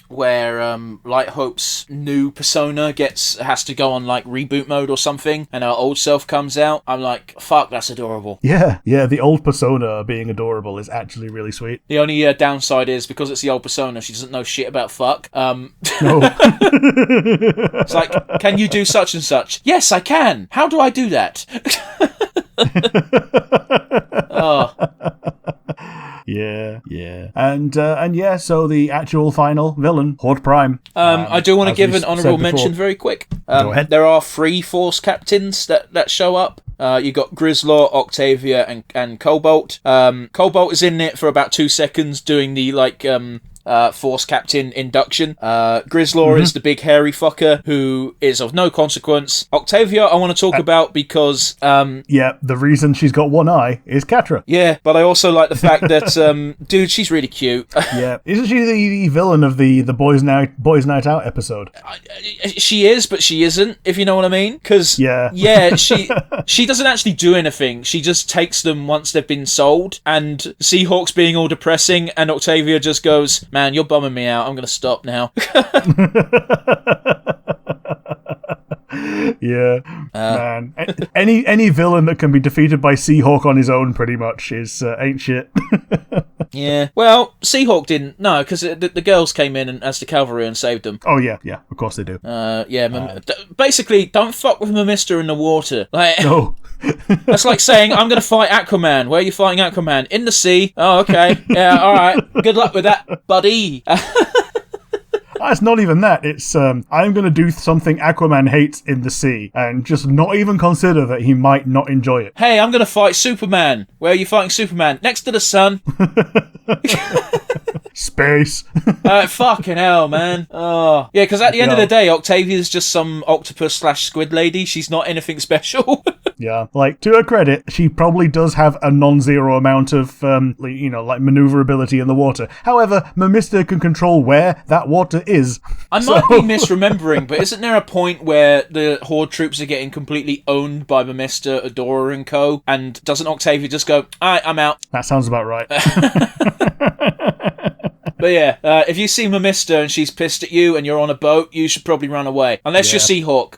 where Light Hope's new persona has to go on reboot mode or something, and her old self comes out, I'm like, fuck, that's adorable. Yeah, the old persona being adorable is actually really sweet. The only downside is, because it's the old persona, she doesn't know shit about fuck. No. It's like, can you do such and such? Yes, I can. How do I do that? Oh. Yeah. And yeah, so the actual final villain, Horde Prime. I do want to give an honourable mention very quick. Go ahead. There are 3 Force captains that show up. You got Grislaw, Octavia, and Cobalt. Cobalt is in it for about 2 seconds doing the Force Captain induction. Grislaw is the big hairy fucker who is of no consequence. Octavia I want to talk about because yeah, the reason she's got one eye is Catra. Yeah, but I also like the fact that dude, she's really cute. Yeah, isn't she the villain of the Boys Night Out episode? She is, but she isn't, if you know what I mean. Because she doesn't actually do anything. She just takes them once they've been sold, and Seahawk's being all depressing, and Octavia just goes, man, you're bumming me out. I'm going to stop now. Yeah, man. Any villain that can be defeated by Seahawk on his own, pretty much, is ain't shit. Yeah. Well, Seahawk didn't. No, because the girls came in as the cavalry and saved them. Oh yeah. Of course they do. Basically, don't fuck with Mimister in the water. No. That's like saying, I'm going to fight Aquaman. Where are you fighting Aquaman? In the sea. Oh, okay. Yeah, all right. Good luck with that, buddy. It's not even that. It's, I'm going to do something Aquaman hates in the sea, and just not even consider that he might not enjoy it. Hey, I'm going to fight Superman. Where are you fighting Superman? Next to the sun. Space. Fucking hell, man. Oh. Yeah, because at the end of the day, Octavia's just some octopus/squid lady. She's not anything special. Yeah, to her credit, she probably does have a non-zero amount of, maneuverability in the water. However, Mimister can control where that water is. I might be misremembering, but isn't there a point where the Horde troops are getting completely owned by Mimister, Adora, and co? And doesn't Octavia just go, all right, I'm out? That sounds about right. But yeah, if you see Mimister and she's pissed at you and you're on a boat, you should probably run away. Unless you're Seahawk.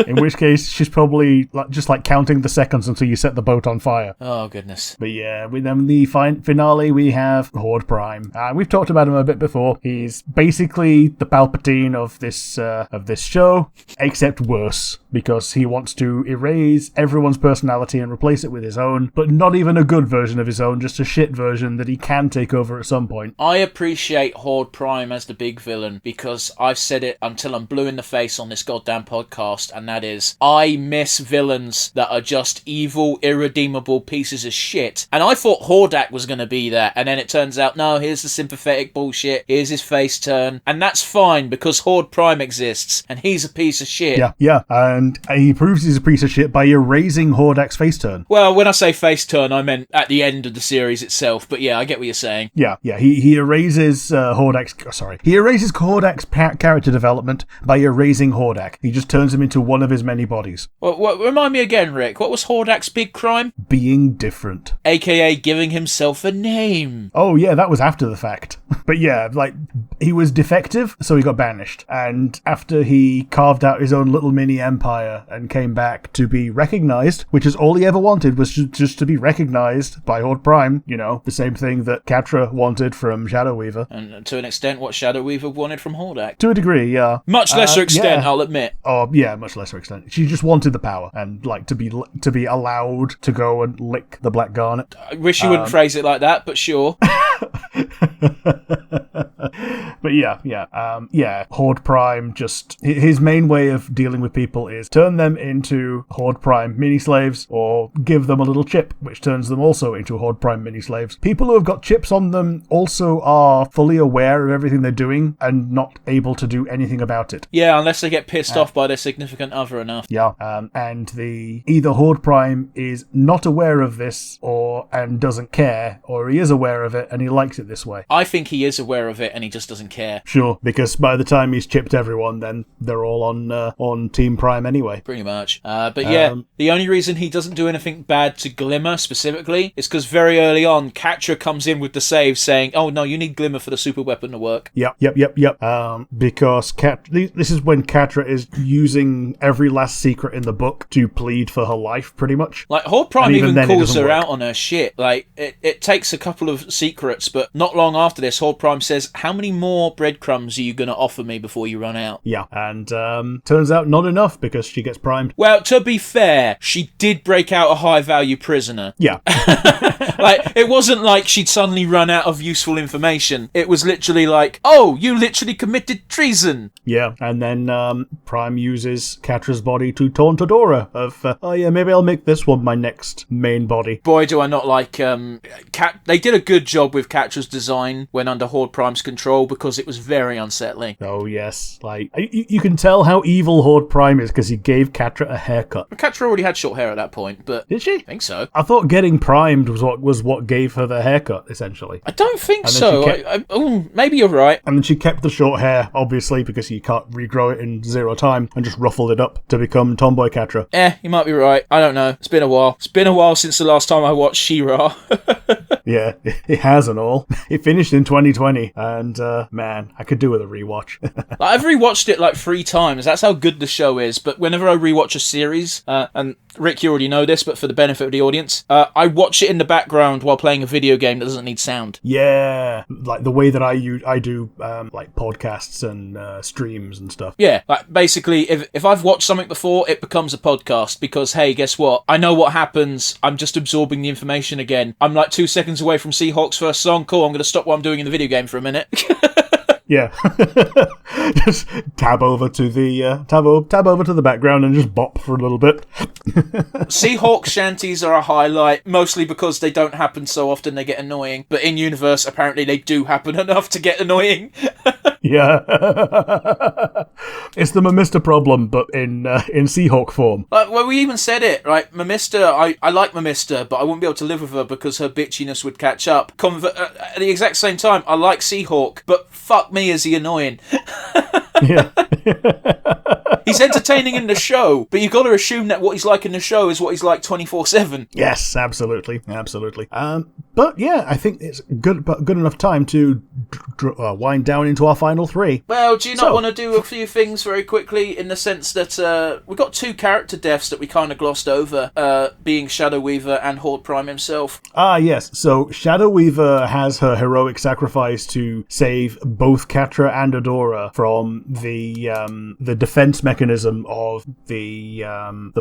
In which case, she's probably just counting the seconds until you set the boat on fire. Oh, goodness. But yeah, with the finale, we have Horde Prime. We've talked about him a bit before. He's basically the Palpatine of this show, except worse, because he wants to erase everyone's personality and replace it with his own, but not even a good version of his own, just a shit version that he can take over at some point. I appreciate Horde Prime as the big villain, because I've said it until I'm blue in the face on this goddamn podcast, and that is, I miss villains that are just evil, irredeemable pieces of shit. And I thought Hordak was going to be that, and then it turns out, no, here's the sympathetic bullshit, here's his face turn, and that's fine, because Horde Prime exists, and he's a piece of shit. Yeah, and he proves he's a piece of shit by erasing Hordak's face turn. Well, when I say face turn, I meant at the end of the series itself, but yeah, I get what you're saying. Yeah, he erases Hordak's character development by erasing Hordak. He just turns him into one of his many bodies. Well, remind me again, Rick, what was Hordak's big crime? Being different. AKA giving himself a name. Oh yeah, that was after the fact. But yeah, like, he was defective, so he got banished. And after he carved out his own little mini empire and came back to be recognized, which is all he ever wanted, was just to be recognized by Horde Prime, you know, the same thing that Catra wanted from Shadow Weaver. And to an extent, what Shadow Weaver wanted from Hordak. To a degree, yeah. Much lesser extent, yeah. I'll admit. Oh, yeah, much lesser extent. She just wanted the power and, like, to be allowed to go and lick the Black Garnet. I wish you wouldn't phrase it like that, but sure. But yeah, Horde Prime just... His main way of dealing with people is turn them into Horde Prime mini-slaves or give them a little chip, which turns them also into Horde Prime mini-slaves. People who have got chips on them also are fully aware of everything they're doing and not able to do anything about it. Yeah, unless they get pissed off by their significant other enough. Yeah, and either Horde Prime is not aware of this and doesn't care, or he is aware of it and he likes it this way. I think he is aware of it and he just doesn't care. Sure, because by the time he's chipped everyone, then they're all on Team Prime anyway. Pretty much. But yeah, the only reason he doesn't do anything bad to Glimmer specifically is because very early on, Catra comes in with the save saying, oh no, you need Glimmer for the super weapon to work. Yep. Because this is when Catra is using every last secret in the book to plead for her life, pretty much. Like, Horde Prime even calls her work out on her shit. Like, it takes a couple of secrets, but not long after this, Horde Prime says, how many more breadcrumbs are you going to offer me before you run out? Yeah, and turns out not enough because she gets primed. Well, to be fair, she did break out a high-value prisoner. Yeah. Like, it wasn't like she'd suddenly run out of useful information. It was literally like, oh, you literally committed treason. Yeah, and then Prime uses Catra's body to taunt Adora of, oh yeah, maybe I'll make this one my next main body. Boy, do I not like they did a good job with Catra's design when under Horde Prime's control, because it was very unsettling. Oh yes, like you can tell how evil Horde Prime is because he gave Catra a haircut. Catra already had short hair at that point, but did she? I think so. I thought getting primed was what gave her the haircut, essentially. I don't think so. Maybe you're right. And then she kept the short hair, obviously, because you can't regrow it in 0 time, and just ruffled it up to become Tomboy Catra. You might be right. I don't know. It's been a while. It's been a while since the last time I watched She-Ra. Yeah, it has and all. It finished in 2020, and man, I could do with a rewatch. I've rewatched it like 3 times. That's how good the show is. But whenever I rewatch a series, and Rick, you already know this, but for the benefit of the audience, I watch it in the background while playing a video game that doesn't need sound. Yeah, like the way that I do like podcasts and streams and stuff. Yeah, like basically, if I've watched something before, it becomes a podcast because, hey, guess what? I know what happens. I'm just absorbing the information again. I'm like 2 seconds away from Seahawk's first song. Cool, I'm going to stop what I'm doing in the video game for a minute. Yeah, just tab over to the background and just bop for a little bit. Seahawk shanties are a highlight, mostly because they don't happen so often they get annoying. But in universe, apparently they do happen enough to get annoying. Yeah, it's the Mamister problem, but in Seahawk form. Well, we even said it, right? Mamister, I like Mamister, but I wouldn't be able to live with her because her bitchiness would catch up. At the exact same time, I like Seahawk, but fuck me, is he annoying? Yeah. He's entertaining in the show, but you've got to assume that what he's like in the show is what he's like 24/7. Yes, absolutely. But yeah, I think it's good enough time to wind down into our final 3. Well, do you not want to do a few things very quickly, in the sense that we've got 2 character deaths that we kind of glossed over, being Shadow Weaver and Horde Prime himself. Ah, yes. So Shadow Weaver has her heroic sacrifice to save both Catra and Adora from the the defense mechanism of the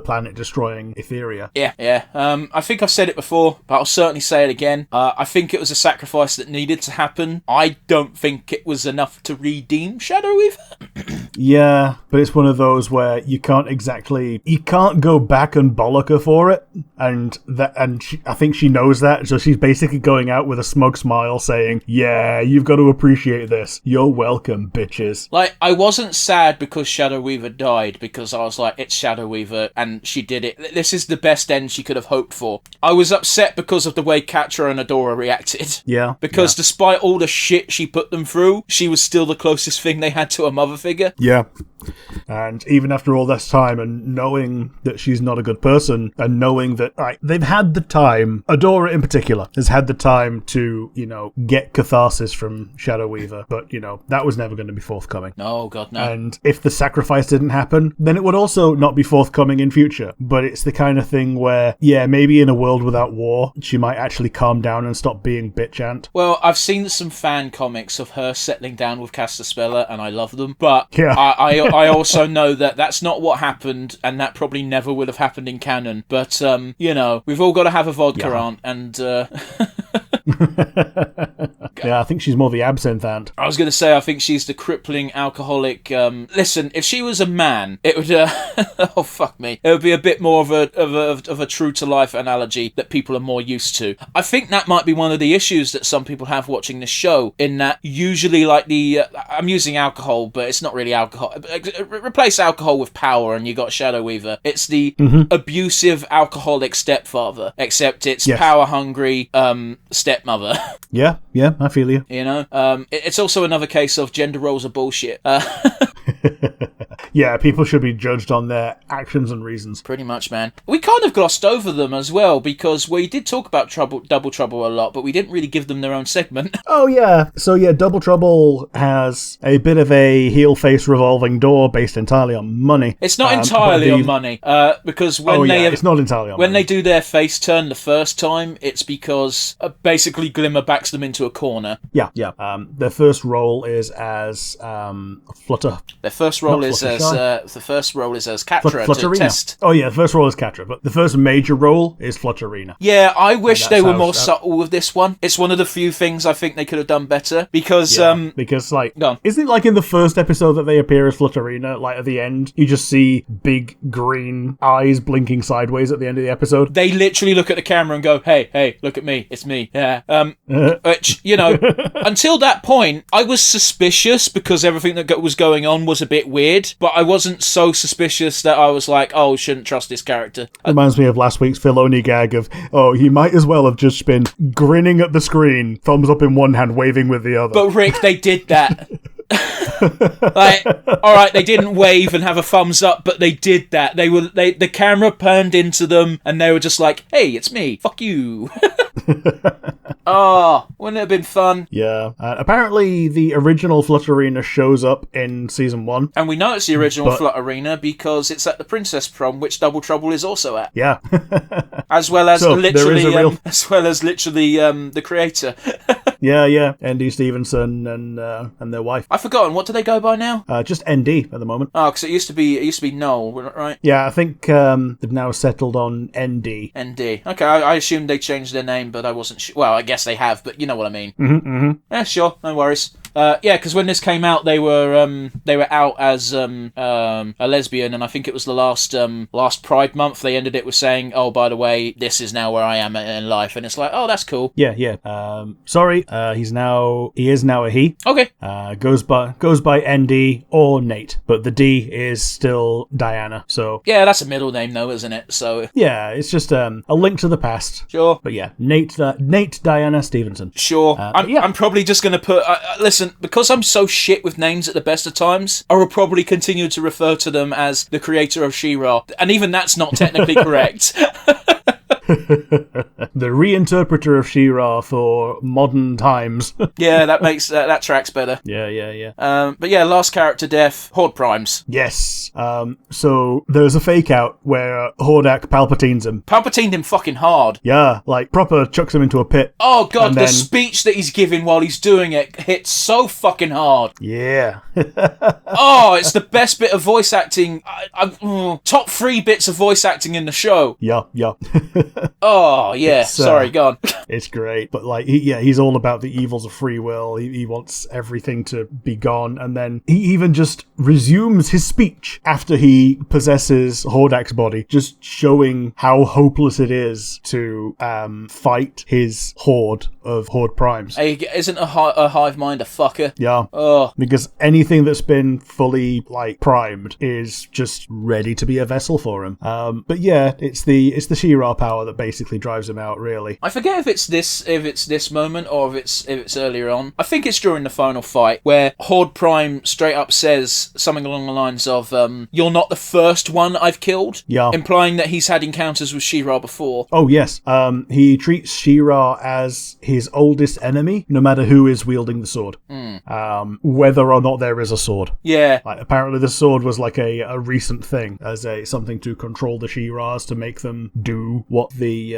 planet destroying Etheria. Yeah. I think I've said it before, but I'll certainly say it again. I think it was a sacrifice that needed to happen. I don't think it was enough to redeem Shadow Weaver. Yeah, but it's one of those where you can't go back and bollock her for it, and I think she knows that, so she's basically going out with a smug smile saying, yeah, you've got to appreciate this. You're welcome, bitches. Like, I wasn't sad because Shadow Weaver died, because I was like, it's Shadow Weaver, and she did it. This is the best end she could have hoped for. I was upset because of the way Catra and Adora reacted. Yeah. Because despite all the shit she put them through, she was still the closest thing they had to a mother figure. Yeah. And even after all this time, and knowing that she's not a good person, and knowing that they've had the time, Adora in particular has had the time to, get catharsis from Shadow Weaver, but, that was never going to be forthcoming. No, God, no. And if the sacrifice didn't happen, then it would also not be forthcoming in future. But it's the kind of thing where, yeah, maybe in a world without war, she might actually calm down and stop being bitch ant. Well, I've seen some fan comics of her settling down with Castaspella, and I love them, but yeah. I also know that that's not what happened, and that probably never would have happened in canon. But, we've all got to have a vodka aunt, and... Yeah, I think she's more the absinthe aunt. I was going to say, I think she's the crippling alcoholic. Listen, if she was a man, it would. Oh fuck me! It would be a bit more of a true to life analogy that people are more used to. I think that might be one of the issues that some people have watching this show. In that, usually, like I'm using alcohol, but it's not really alcohol. Replace alcohol with power, and you got Shadow Weaver. It's the abusive alcoholic stepfather, except it's power hungry stepmother. Yeah, I feel you. It's also another case of gender roles are bullshit. Yeah, people should be judged on their actions and reasons. Pretty much, man. We kind of glossed over them as well, because we did talk about Double Trouble a lot, but we didn't really give them their own segment. Oh, yeah. So, yeah, Double Trouble has a bit of a heel-face revolving door based entirely on money. It's not entirely on money, because when it's not entirely on when money. they do their face turn the first time, it's because basically Glimmer backs them into a corner. Yeah. Their first role is as Flutter. Their first role is as Catra to test. Oh yeah, the first role is Catra, but the first major role is Flutterina. Yeah, I wish they were more subtle with this one. It's one of the few things I think they could have done better, because isn't it like in the first episode that they appear as Flutterina, like at the end, you just see big green eyes blinking sideways at the end of the episode? They literally look at the camera and go, hey, look at me, it's me. Yeah. Which, until that point, I was suspicious because everything that was going on was a bit weird, but I wasn't so suspicious that I was like, oh, shouldn't trust this character. Reminds me of last week's Filoni gag of, he might as well have just been grinning at the screen, thumbs up in one hand, waving with the other. But Rick, they did that. Like, all right, they didn't wave and have a thumbs up, but they did that. The camera turned into them, and they were just like, "Hey, it's me. Fuck you." Oh, wouldn't it have been fun? Yeah. Apparently, the original Flutterina shows up in season 1, and we know it's the original Flutterina because it's at the Princess Prom, which Double Trouble is also at. Yeah. as well as literally the creator. Yeah. ND Stevenson and their wife. I've forgotten. What do they go by now? Just ND at the moment. Oh, because it used to be Noel, right? Yeah, I think they've now settled on ND. ND. Okay, I assumed they changed their name, but I wasn't sure. Well, I guess they have, but you know what I mean. Mm-hmm. Yeah, sure, no worries. Because when this came out, they were out as a lesbian, and I think it was the last Pride month. They ended it with saying, "Oh, by the way, this is now where I am in life," and it's like, "Oh, that's cool." Yeah. Sorry, he is now a he. Okay. Goes by ND or Nate, but the D is still Diana. So yeah, that's a middle name though, isn't it? So yeah, it's just a link to the past. Sure. But yeah, Nate Diana Stevenson. Sure. I'm probably just going to put listen, because I'm so shit with names at the best of times, I will probably continue to refer to them as the creator of She-Ra, and even that's not technically correct. The reinterpreter of She-Ra for modern times. Yeah, that makes that tracks better. Yeah. But yeah, last character death, Horde Primes. Yes. So there's a fake out where Hordak Palpatines him. Palpatined him fucking hard. Yeah, like proper chucks him into a pit. Oh god, And the then- speech that he's giving while he's doing it hits so fucking hard. Yeah. Oh, it's the best bit of voice acting. Top 3 bits of voice acting in the show. Yeah. Oh, yeah. Sorry, go on. It's great, but like, he's all about the evils of free will. He wants everything to be gone, and then he even just resumes his speech after he possesses Hordak's body, just showing how hopeless it is to fight his horde of Horde Primes. Hey, isn't a hive mind a fucker? Yeah. Oh. Because anything that's been fully like primed is just ready to be a vessel for him. But yeah, it's the She-Ra power that basically drives him out, really. I forget if it's this moment or if it's earlier on. I think it's during the final fight where Horde Prime straight up says something along the lines of "You're not the first one I've killed," Yeah. implying that he's had encounters with She-Ra before. Oh yes. He treats She-Ra as his oldest enemy, no matter who is wielding the sword. Whether or not there is a sword. Yeah. Like, apparently the sword was like a recent thing as something to control the She-Ras, to make them do what the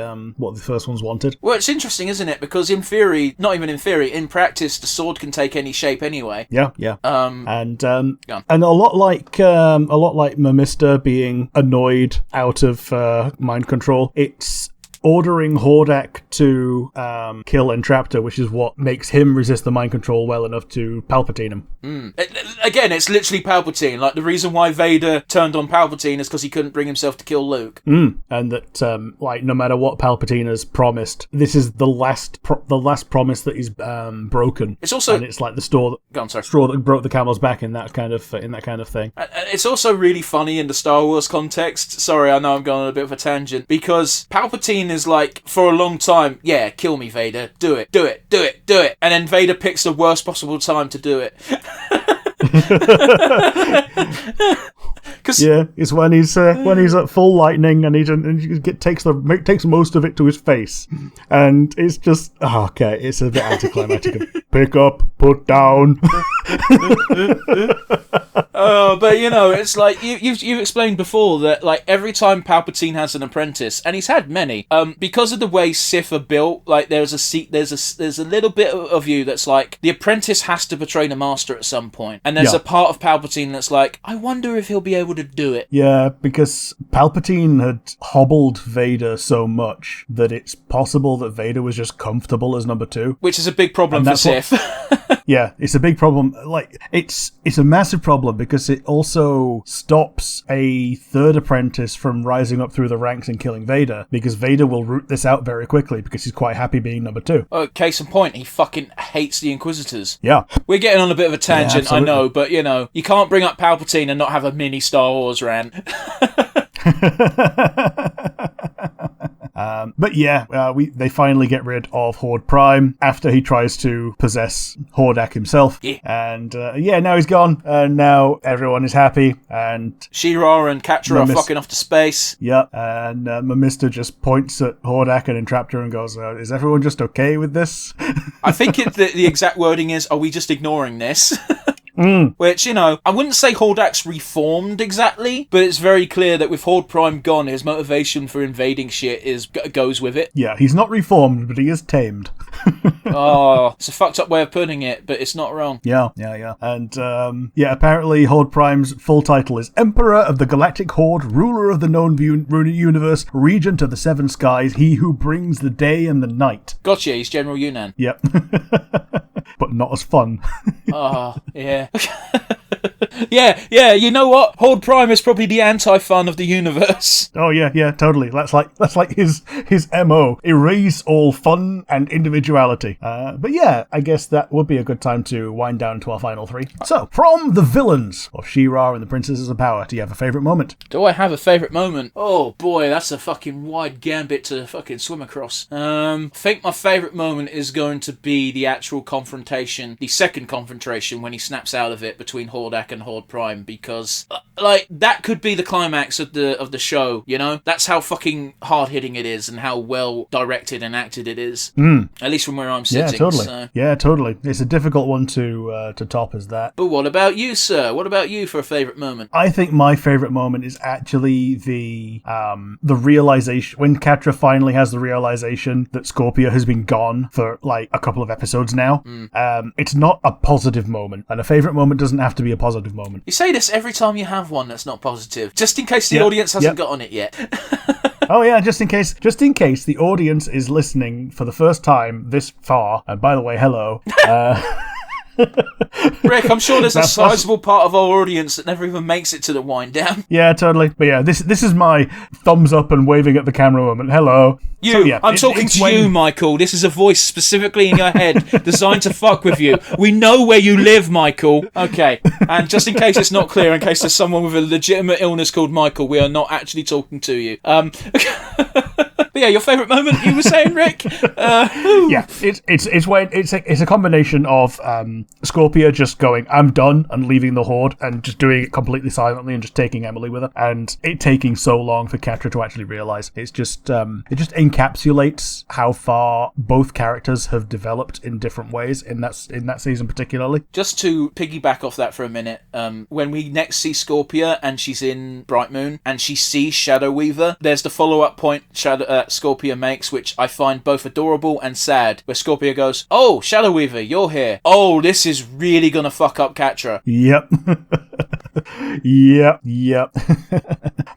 first ones wanted. Well, it's interesting, isn't it? Because in theory, not even in theory, in practice, the sword can take any shape anyway. Yeah. And a lot like Mamista being annoyed out of mind control, it's ordering Hordak to kill Entraptor, which is what makes him resist the mind control well enough to Palpatine him. Again, it's literally Palpatine. Like, the reason why Vader turned on Palpatine is because he couldn't bring himself to kill Luke. And that, like, no matter what Palpatine has promised, this is the last promise that is broken. It's also, and it's like the straw that broke the camel's back in that kind of thing. It's also really funny in the Star Wars context. Sorry, I know I'm going on a bit of a tangent, because Palpatine is like, for a long time, yeah, kill me, Vader, do it, and then Vader picks the worst possible time to do it. Yeah, it's when he's at full lightning and he takes most of it to his face, and it's just okay. It's a bit anticlimactic. Pick up, put down. Oh, but you know, it's like you've explained before that like every time Palpatine has an apprentice, and he's had many, because of the way Sith are built, like there's a little bit of you that's like the apprentice has to betray the master at some point, and there's a part of Palpatine that's like, I wonder if he'll be able to do it. Yeah, because Palpatine had hobbled Vader so much that it's possible that Vader was just comfortable as number 2. Which is a big problem for Sith. Yeah, it's a big problem. Like, it's a massive problem because it also stops a third apprentice from rising up through the ranks and killing Vader, because Vader will root this out very quickly because he's quite happy being number 2. Oh, case in point, he fucking hates the Inquisitors. Yeah. We're getting on a bit of a tangent, Yeah, I know, but you know, you can't bring up Palpatine and not have a mini Star Wars rant. But yeah, they finally get rid of Horde Prime after he tries to possess Hordak himself. Yeah. And now he's gone, and now everyone is happy, and She-Ra and Catra are fucking off to space. Yeah, and Mamista just points at Hordak and Entraptor and goes, is everyone just okay with this? I think the exact wording is, are we just ignoring this? Which, you know, I wouldn't say Hordak's reformed exactly, but it's very clear that with Horde Prime gone, his motivation for invading shit goes with it. Yeah, he's not reformed, but he is tamed. Oh, it's a fucked up way of putting it, but it's not wrong. Yeah. And, apparently Horde Prime's full title is Emperor of the Galactic Horde, Ruler of the Known Universe, Regent of the Seven Skies, he who brings the day and the night. Gotcha, he's General Yunan. Yep. But not as fun. Oh, yeah. Yeah, you know what? Horde Prime is probably the anti-fun of the universe. Oh yeah, totally. That's like his MO. Erase all fun and individuality. But yeah, I guess that would be a good time to wind down to our final 3. So, from the villains of She-Ra and the Princesses of Power, do you have a favourite moment? Do I have a favourite moment? Oh boy, that's a fucking wide gambit to fucking swim across. I think my favourite moment is going to be the actual confrontation, the second confrontation when he snaps out of it between Hordak and Horde Prime, because like that could be the climax of the show, you know? That's how fucking hard-hitting it is and how well directed and acted it is. At least from where I'm sitting. Yeah, totally. So. Yeah, totally. It's a difficult one to top as that. But what about you, sir? What about you for a favourite moment? I think my favourite moment is actually the realization, when Catra finally has the realization that Scorpia has been gone for like a couple of episodes now. It's not a positive moment, and a favourite moment doesn't have to be a positive moment. You say this every time you have one that's not positive, just in case the audience hasn't got on it yet. Oh yeah, just in case the audience is listening for the first time this far, and by the way, hello. Rick, I'm sure there's a sizable part of our audience that never even makes it to the wind down. Yeah, totally. But yeah, this is my thumbs up and waving at the camera moment. Hello. I'm talking to you, Michael. This is a voice specifically in your head designed to fuck with you. We know where you live, Michael. Okay. And just in case it's not clear, in case there's someone with a legitimate illness called Michael, we are not actually talking to you. But yeah, your favourite moment, you were saying, Rick? Yeah, it's a combination of Scorpia just going, I'm done, and leaving the Horde, and just doing it completely silently and just taking Emily with her, and it taking so long for Catra to actually realise. It's just it just encapsulates how far both characters have developed in different ways in that season particularly. Just to piggyback off that for a minute, when we next see Scorpia and she's in Bright Moon and she sees Shadow Weaver, there's the follow-up point Scorpia makes, which I find both adorable and sad, where Scorpia goes, "Oh, Shadow Weaver, you're here. Oh, this is really gonna fuck up Catra." Yep. Yep.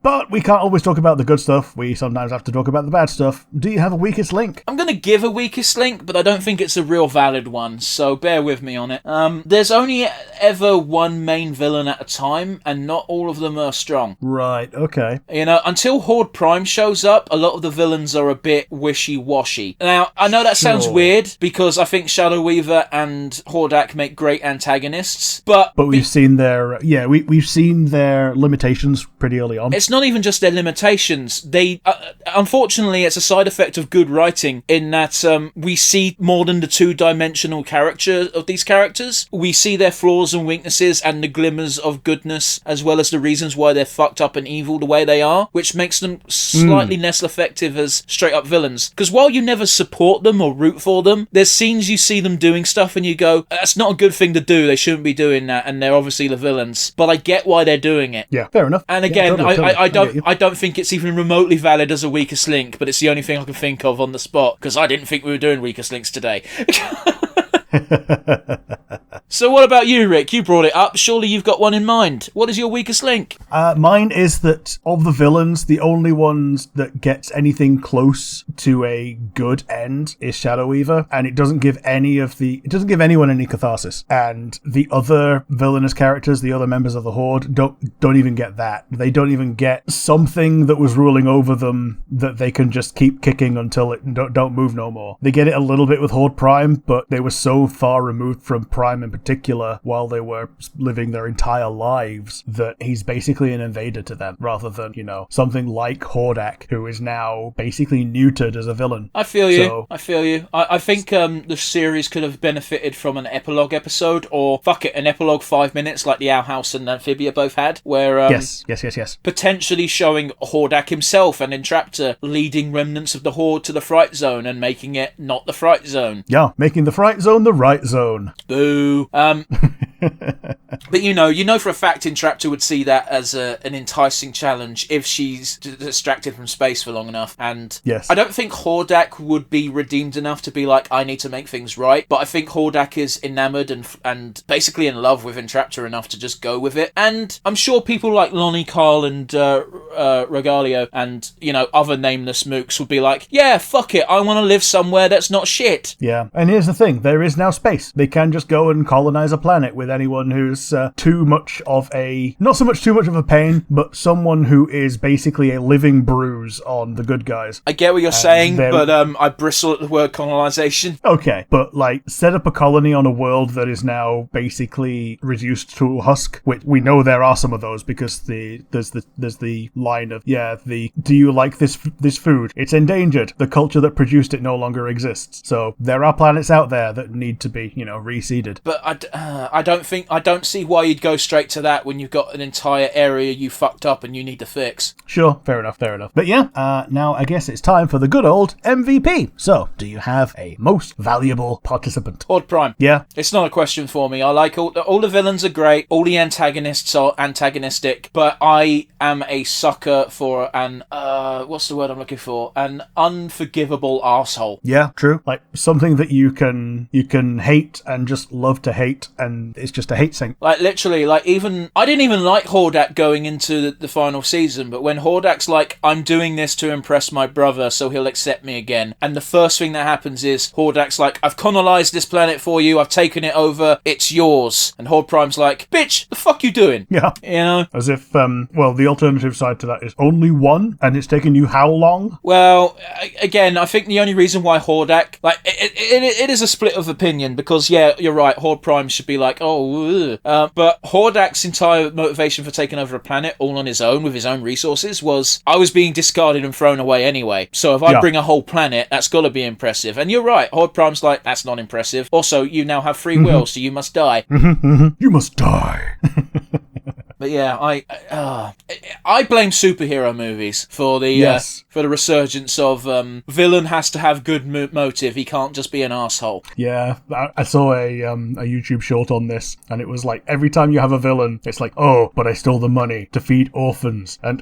But we can't always talk about the good stuff. We sometimes have to talk about the bad stuff. Do you have a weakest link? I'm gonna give a weakest link, but I don't think it's a real valid one, so bear with me on it. There's only ever one main villain at a time, and not all of them are strong. Right, okay. You know, until Horde Prime shows up, a lot of the villains are a bit wishy-washy. Now, I know that sounds weird, because I think Shadow Weaver and Hordak make great antagonists, but we've seen their we've seen their limitations pretty early on. It's not even just their limitations. They unfortunately, it's a side effect of good writing in that we see more than the two-dimensional character of these characters. We see their flaws and weaknesses and the glimmers of goodness, as well as the reasons why they're fucked up and evil the way they are, which makes them slightly less effective as straight-up villains. Because while you never support them or root for them, there's scenes you see them doing stuff and you go, that's not a good thing to do, they shouldn't be doing that, and they're obviously the villains. But I get why they're doing it. Yeah, fair enough. And again, totally. I don't think it's even remotely valid as a weakest link, but it's the only thing I can think of on the spot, because I didn't think we were doing weakest links today. So what about you, Rick? You brought it up. Surely you've got one in mind. What is your weakest link? Mine is that of the villains, the only ones that gets anything close to a good end is Shadow Weaver, and it doesn't give anyone any catharsis. And the other villainous characters, the other members of the Horde, don't even get that. They don't even get something that was ruling over them that they can just keep kicking until it don't move no more. They get it a little bit with Horde Prime, but they were so far removed from Prime in particular while they were living their entire lives that he's basically an invader to them, rather than, something like Hordak, who is now basically neutered as a villain. I feel you. I think the series could have benefited from an epilogue episode, or an epilogue 5 minutes like the Owl House and Amphibia both had, where yes, potentially showing Hordak himself and Entraptor leading remnants of the Horde to the Fright Zone and making it not the Fright Zone. Yeah, making the Fright Zone the right zone. Boo. But you know for a fact Entraptor would see that as an enticing challenge if she's distracted from space for long enough. And yes. I don't think Hordak would be redeemed enough to be like, I need to make things right. But I think Hordak is enamoured and basically in love with Entraptor enough to just go with it. And I'm sure people like Lonnie Carl and Regalio and, other nameless mooks would be like, yeah, fuck it, I want to live somewhere that's not shit. Yeah, and here's the thing, there is now space. They can just go and colonize a planet with anyone who's too much of a, not so much too much of a pain, but someone who is basically a living bruise on the good guys. I get what you're saying, but I bristle at the word colonization. Okay, but set up a colony on a world that is now basically reduced to a husk, which we know there are some of those because there's the line of, do you like this food? It's endangered. The culture that produced it no longer exists. So there are planets out there that need to be, reseeded. But I don't see see why you'd go straight to that when you've got an entire area you fucked up and you need to fix. Sure, fair enough. But yeah, now I guess it's time for the good old MVP. So, do you have a most valuable participant? Horde Prime. Yeah? It's not a question for me. I like all the villains are great, all the antagonists are antagonistic, but I am a sucker for an, what's the word I'm looking for? An unforgivable arsehole. Yeah, true. Like, something that you can hate and just love to hate, and it's just a hate thing. Like, literally, like, I didn't even like Hordak going into the final season, but when Hordak's like, I'm doing this to impress my brother so he'll accept me again, and the first thing that happens is Hordak's like, I've colonized this planet for you, I've taken it over, it's yours. And Horde Prime's like, bitch, the fuck you doing? Yeah. You know? As if, well, the alternative side to that is only one, and it's taken you how long? Well, again, I think the only reason why Hordak, like, it is a split of opinion, because, yeah, you're right, Horde Prime should be like, but Hordak's entire motivation for taking over a planet all on his own, with his own resources, was, I was being discarded and thrown away anyway, so if I bring a whole planet, that's gotta be impressive. And you're right, Horde Prime's like, that's not impressive. Also, you now have free will, so you must die. You must die. But yeah, I blame superhero movies for the resurgence of villain has to have good motive. He can't just be an asshole. Yeah, I saw a YouTube short on this, and it was like, every time you have a villain, it's like, oh, but I stole the money to feed orphans, and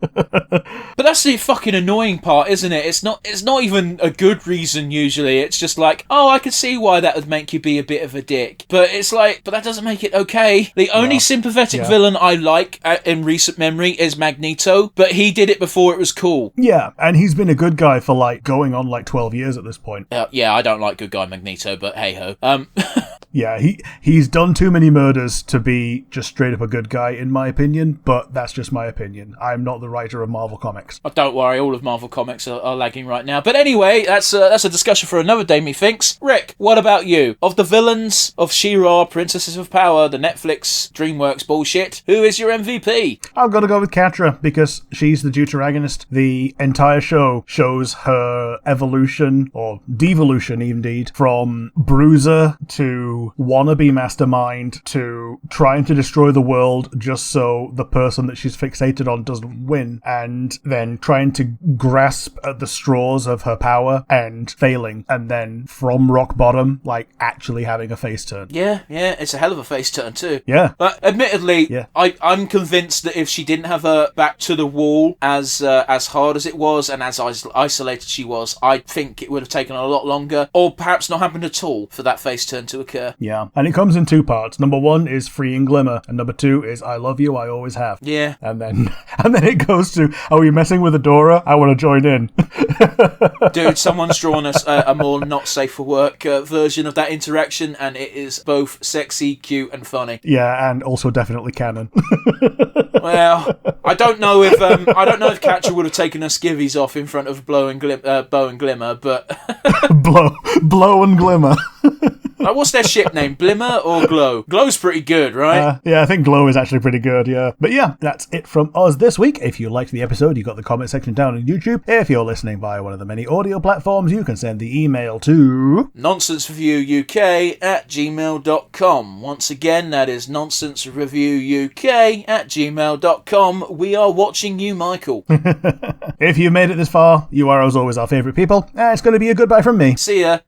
but that's the fucking annoying part, isn't it? It's not even a good reason usually. It's just like, oh, I can see why that would make you be a bit of a dick, but it's like, but that doesn't make it okay. The only sympathetic villain I like in recent memory is Magneto, but he did it before it was cool. Yeah, and he's been a good guy for like going on like 12 years at this point. Yeah, I don't like good guy Magneto, but hey ho. Yeah, he's done too many murders to be just straight up a good guy, in my opinion, but that's just my opinion. I'm not the writer of Marvel Comics. Oh, don't worry, all of Marvel Comics are lagging right now. But anyway, that's a discussion for another day, methinks. Rick, what about you? Of the villains of She-Ra, Princesses of Power, the Netflix DreamWorks bullshit, who is your MVP? I've got to go with Catra, because she's the deuteragonist. The entire show shows her evolution, or devolution indeed, from bruiser to wannabe mastermind to trying to destroy the world just so the person that she's fixated on doesn't win, and then trying to grasp at the straws of her power and failing, and then from rock bottom, like, actually having a face turn. Yeah, it's a hell of a face turn too. Yeah. But admittedly, I'm convinced that if she didn't have her back to the wall as hard as it was and as isolated she was, I think it would have taken a lot longer, or perhaps not happened at all, for that face turn to occur. Yeah, and it comes in two parts. Number one is freeing Glimmer, and number two is I love you, I always have. Yeah. And then it goes to, oh, you're messing with Adora? I want to join in. Dude, someone's drawn us a more not safe for work version of that interaction, and it is both sexy, cute, and funny. Yeah, and also definitely canon. Well, I don't know if Catcher would have taken her skivvies off in front of Bow and Glimmer, but Blow and Glimmer. What's their ship name? Blimmer or Glow? Glow's pretty good, right? Yeah, I think Glow is actually pretty good, yeah. But yeah, that's it from us this week. If you liked the episode, you got the comment section down on YouTube. If you're listening via one of the many audio platforms, you can send the email to nonsensereviewuk@gmail.com. Once again, that is nonsensereviewuk@gmail.com. We are watching you, Michael. If you made it this far, you are as always our favourite people. It's going to be a goodbye from me. See ya.